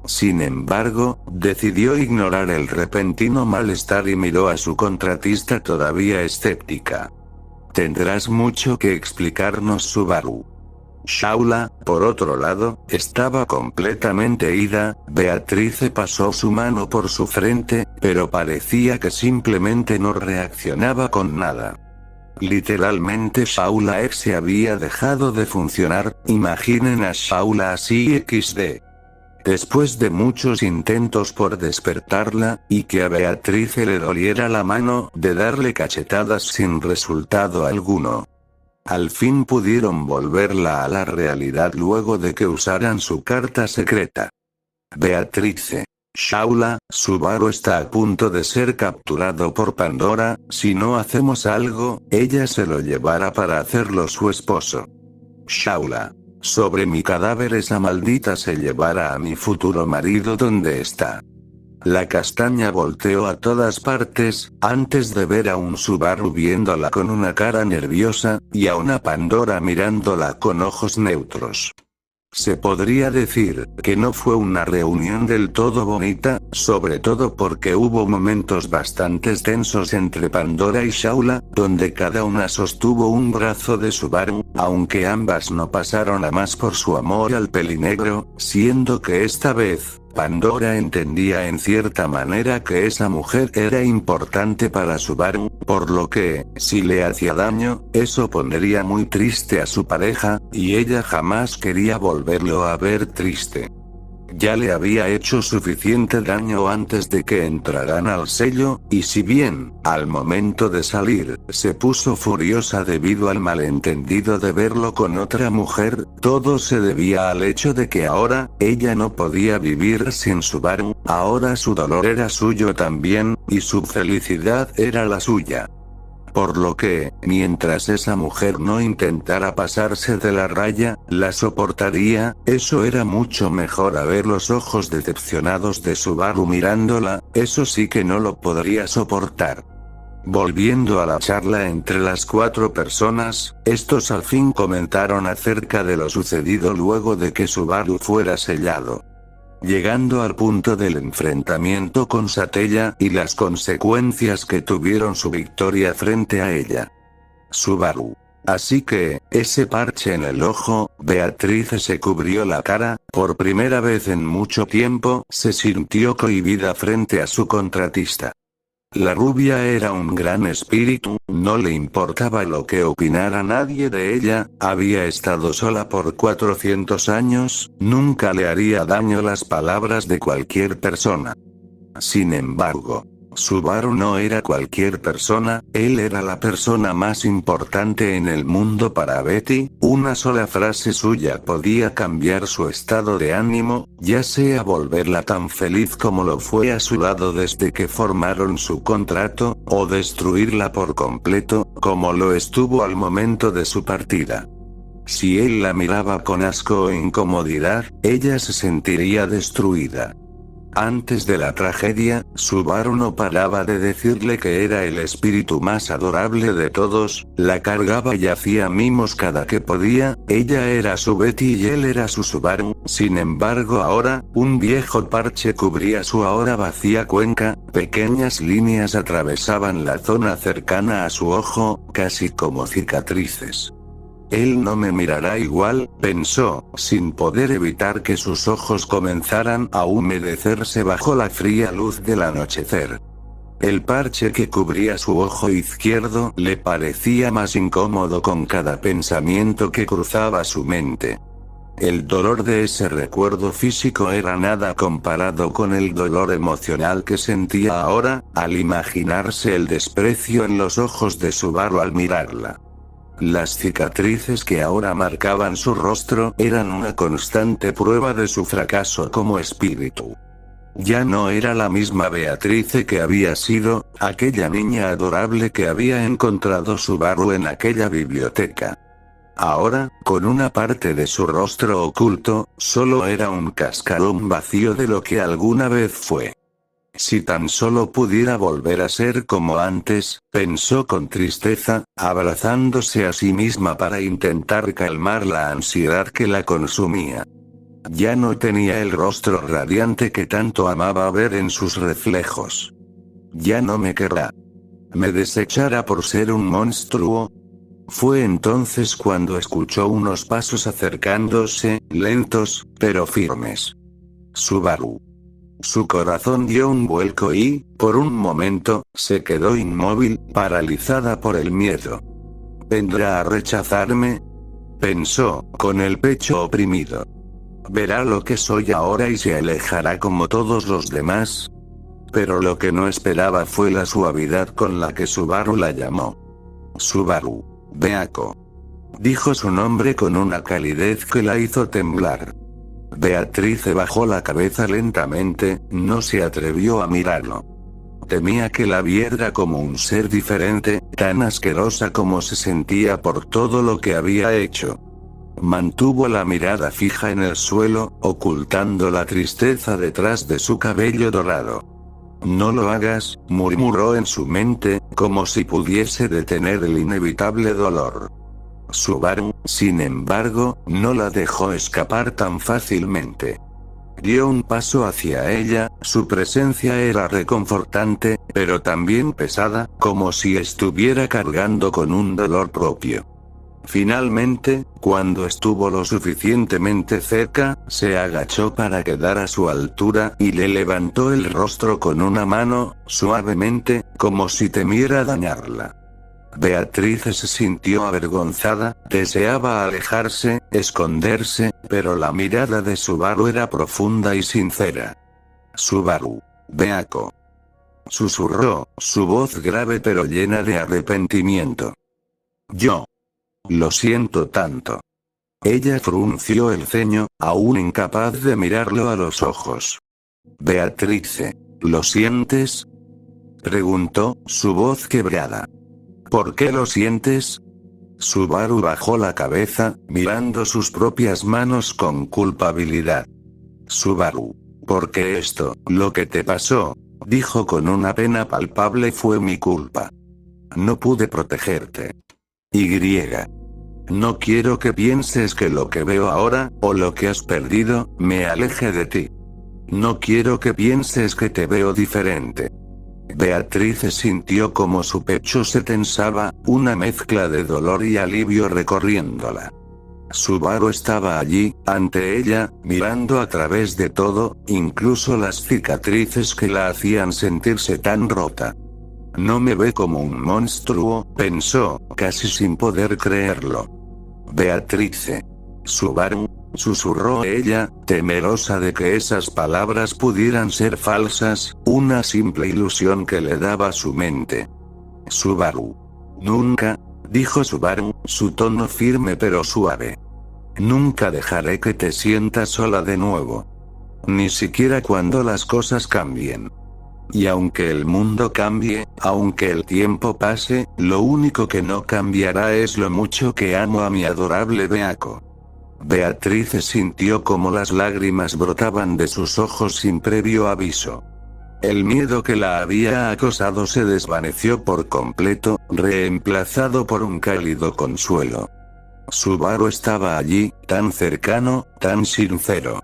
Sin embargo, decidió ignorar el repentino malestar y miró a su contratista todavía escéptica. Tendrás mucho que explicarnos, Subaru. Shaula, por otro lado, estaba completamente ida. Beatrice pasó su mano por su frente, pero parecía que simplemente no reaccionaba con nada. Literalmente Shaula X se había dejado de funcionar, imaginen a Shaula así XD. Después de muchos intentos por despertarla, y que a Beatrice le doliera la mano de darle cachetadas sin resultado alguno. Al fin pudieron volverla a la realidad luego de que usaran su carta secreta. Beatrice. Shaula, Subaru está a punto de ser capturado por Pandora, si no hacemos algo, ella se lo llevará para hacerlo su esposo. Shaula. Sobre mi cadáver esa maldita se llevará a mi futuro marido donde está. La castaña volteó a todas partes, antes de ver a un Subaru viéndola con una cara nerviosa, y a una Pandora mirándola con ojos neutros. Se podría decir que no fue una reunión del todo bonita, sobre todo porque hubo momentos bastante tensos entre Pandora y Shaula, donde cada una sostuvo un brazo de Subaru, aunque ambas no pasaron a más por su amor al pelinegro, siendo que esta vez, Pandora entendía en cierta manera que esa mujer era importante para Subaru, por lo que, si le hacía daño, eso pondría muy triste a su pareja, y ella jamás quería volverlo a ver triste. Ya le había hecho suficiente daño antes de que entraran al sello, y si bien, al momento de salir, se puso furiosa debido al malentendido de verlo con otra mujer, todo se debía al hecho de que ahora, ella no podía vivir sin Subaru, ahora su dolor era suyo también, y su felicidad era la suya. Por lo que, mientras esa mujer no intentara pasarse de la raya, la soportaría, eso era mucho mejor a ver los ojos decepcionados de Subaru mirándola, eso sí que no lo podría soportar. Volviendo a la charla entre las cuatro personas, estos al fin comentaron acerca de lo sucedido luego de que Subaru fuera sellado. Llegando al punto del enfrentamiento con Satella y las consecuencias que tuvieron su victoria frente a ella. Subaru. Así que, ese parche en el ojo, Beatrice se cubrió la cara, por primera vez en mucho tiempo, se sintió cohibida frente a su contratista. La rubia era un gran espíritu, no le importaba lo que opinara nadie de ella, había estado sola por 400 años, nunca le haría daño las palabras de cualquier persona. Sin embargo, Subaru no era cualquier persona, él era la persona más importante en el mundo para Betty, una sola frase suya podía cambiar su estado de ánimo, ya sea volverla tan feliz como lo fue a su lado desde que formaron su contrato, o destruirla por completo, como lo estuvo al momento de su partida. Si él la miraba con asco o incomodidad, ella se sentiría destruida. Antes de la tragedia, Subaru no paraba de decirle que era el espíritu más adorable de todos, la cargaba y hacía mimos cada que podía, ella era su Betty y él era su Subaru, sin embargo ahora, un viejo parche cubría su ahora vacía cuenca, pequeñas líneas atravesaban la zona cercana a su ojo, casi como cicatrices. Él no me mirará igual, pensó, sin poder evitar que sus ojos comenzaran a humedecerse bajo la fría luz del anochecer. El parche que cubría su ojo izquierdo le parecía más incómodo con cada pensamiento que cruzaba su mente. El dolor de ese recuerdo físico era nada comparado con el dolor emocional que sentía ahora, al imaginarse el desprecio en los ojos de Subaru al mirarla. Las cicatrices que ahora marcaban su rostro eran una constante prueba de su fracaso como espíritu. Ya no era la misma Beatrice que había sido, aquella niña adorable que había encontrado Subaru en aquella biblioteca. Ahora, con una parte de su rostro oculto, solo era un cascarón vacío de lo que alguna vez fue. Si tan solo pudiera volver a ser como antes, pensó con tristeza, abrazándose a sí misma para intentar calmar la ansiedad que la consumía. Ya no tenía el rostro radiante que tanto amaba ver en sus reflejos. Ya no me querrá. ¿Me desechará por ser un monstruo? Fue entonces cuando escuchó unos pasos acercándose, lentos, pero firmes. Subaru. Su corazón dio un vuelco y, por un momento, se quedó inmóvil, paralizada por el miedo. ¿Vendrá a rechazarme?, pensó, con el pecho oprimido. ¿Verá lo que soy ahora y se alejará como todos los demás? Pero lo que no esperaba fue la suavidad con la que Subaru la llamó. Subaru. Beako. Dijo su nombre con una calidez que la hizo temblar. Beatrice bajó la cabeza lentamente, no se atrevió a mirarlo. Temía que la viera como un ser diferente, tan asquerosa como se sentía por todo lo que había hecho. Mantuvo la mirada fija en el suelo, ocultando la tristeza detrás de su cabello dorado. No lo hagas, murmuró en su mente, como si pudiese detener el inevitable dolor. Subaru, sin embargo, no la dejó escapar tan fácilmente. Dio un paso hacia ella, su presencia era reconfortante, pero también pesada, como si estuviera cargando con un dolor propio. Finalmente, cuando estuvo lo suficientemente cerca, se agachó para quedar a su altura y le levantó el rostro con una mano, suavemente, como si temiera dañarla. Beatrice se sintió avergonzada, deseaba alejarse, esconderse, pero la mirada de Subaru era profunda y sincera. Subaru. Beako. Susurró, su voz grave pero llena de arrepentimiento. Yo. Lo siento tanto. Ella frunció el ceño, aún incapaz de mirarlo a los ojos. Beatrice. ¿Lo sientes?, preguntó, su voz quebrada. ¿Por qué lo sientes? Subaru bajó la cabeza, mirando sus propias manos con culpabilidad. Subaru. Porque esto, lo que te pasó, dijo con una pena palpable, fue mi culpa. No pude protegerte. No quiero que pienses que lo que veo ahora, o lo que has perdido, me aleje de ti. No quiero que pienses que te veo diferente. Beatrice sintió como su pecho se tensaba, una mezcla de dolor y alivio recorriéndola. Subaru estaba allí, ante ella, mirando a través de todo, incluso las cicatrices que la hacían sentirse tan rota. No me ve como un monstruo, pensó, casi sin poder creerlo. Beatrice. Subaru, susurró ella, temerosa de que esas palabras pudieran ser falsas, una simple ilusión que le daba su mente. Subaru. Nunca, dijo Subaru, su tono firme pero suave. Nunca dejaré que te sientas sola de nuevo. Ni siquiera cuando las cosas cambien. Y aunque el mundo cambie, aunque el tiempo pase, lo único que no cambiará es lo mucho que amo a mi adorable Beako. Beatrice sintió como las lágrimas brotaban de sus ojos sin previo aviso. El miedo que la había acosado se desvaneció por completo, reemplazado por un cálido consuelo. Subaru estaba allí, tan cercano, tan sincero.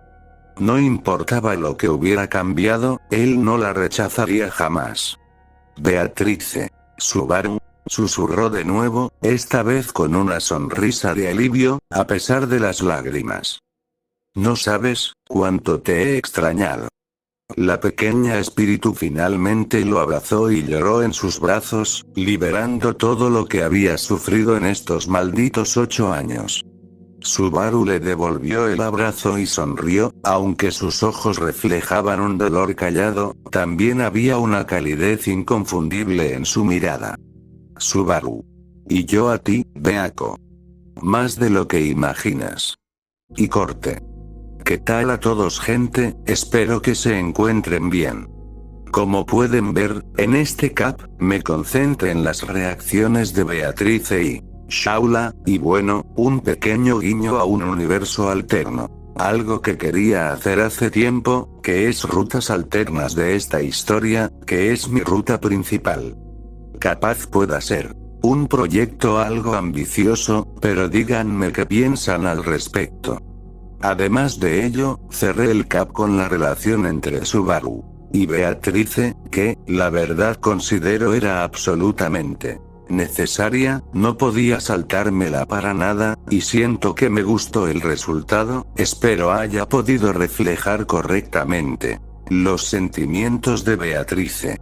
No importaba lo que hubiera cambiado, él no la rechazaría jamás. Beatrice. Subaru. Susurró de nuevo, esta vez con una sonrisa de alivio, a pesar de las lágrimas. No sabes cuánto te he extrañado. La pequeña espíritu finalmente lo abrazó y lloró en sus brazos, liberando todo lo que había sufrido en estos malditos 8 años. Subaru le devolvió el abrazo y sonrió, aunque sus ojos reflejaban un dolor callado, también había una calidez inconfundible en su mirada. Subaru. Y yo a ti, Beako. Más de lo que imaginas. Y corte. ¿Qué tal a todos, gente? Espero que se encuentren bien. Como pueden ver, en este cap, me concentré en las reacciones de Beatrice y Shaula, y bueno, un pequeño guiño a un universo alterno. Algo que quería hacer hace tiempo, que es rutas alternas de esta historia, que es mi ruta principal. Capaz pueda ser un proyecto algo ambicioso, pero díganme qué piensan al respecto. Además de ello, cerré el cap con la relación entre Subaru y Beatrice, que, la verdad considero era absolutamente necesaria, no podía saltármela para nada, y siento que me gustó el resultado, espero haya podido reflejar correctamente los sentimientos de Beatrice.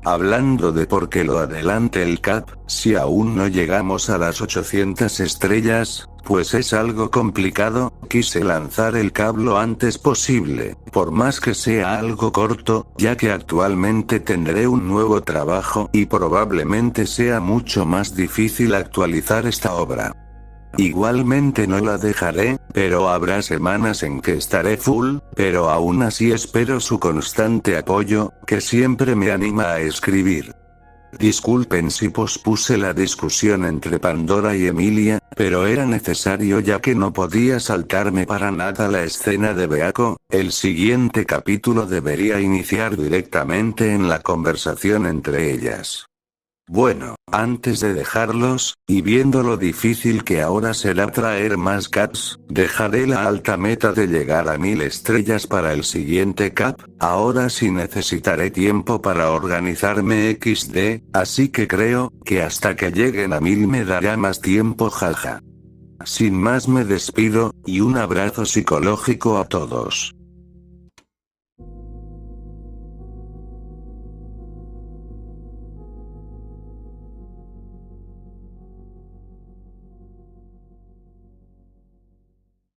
Hablando de por qué lo adelante el cap, si aún no llegamos a las 800 estrellas, pues es algo complicado, quise lanzar el cap lo antes posible, por más que sea algo corto, ya que actualmente tendré un nuevo trabajo y probablemente sea mucho más difícil actualizar esta obra. Igualmente no la dejaré, pero habrá semanas en que estaré full, pero aún así espero su constante apoyo, que siempre me anima a escribir. Disculpen si pospuse la discusión entre Pandora y Emilia, pero era necesario ya que no podía saltarme para nada la escena de Beako. El siguiente capítulo debería iniciar directamente en la conversación entre ellas. Bueno, antes de dejarlos, y viendo lo difícil que ahora será traer más caps, dejaré la alta meta de llegar a 1000 estrellas para el siguiente cap. Ahora sí necesitaré tiempo para organizarme XD, así que creo que hasta que lleguen a 1000 me dará más tiempo, jaja. Sin más me despido, y un abrazo psicológico a todos.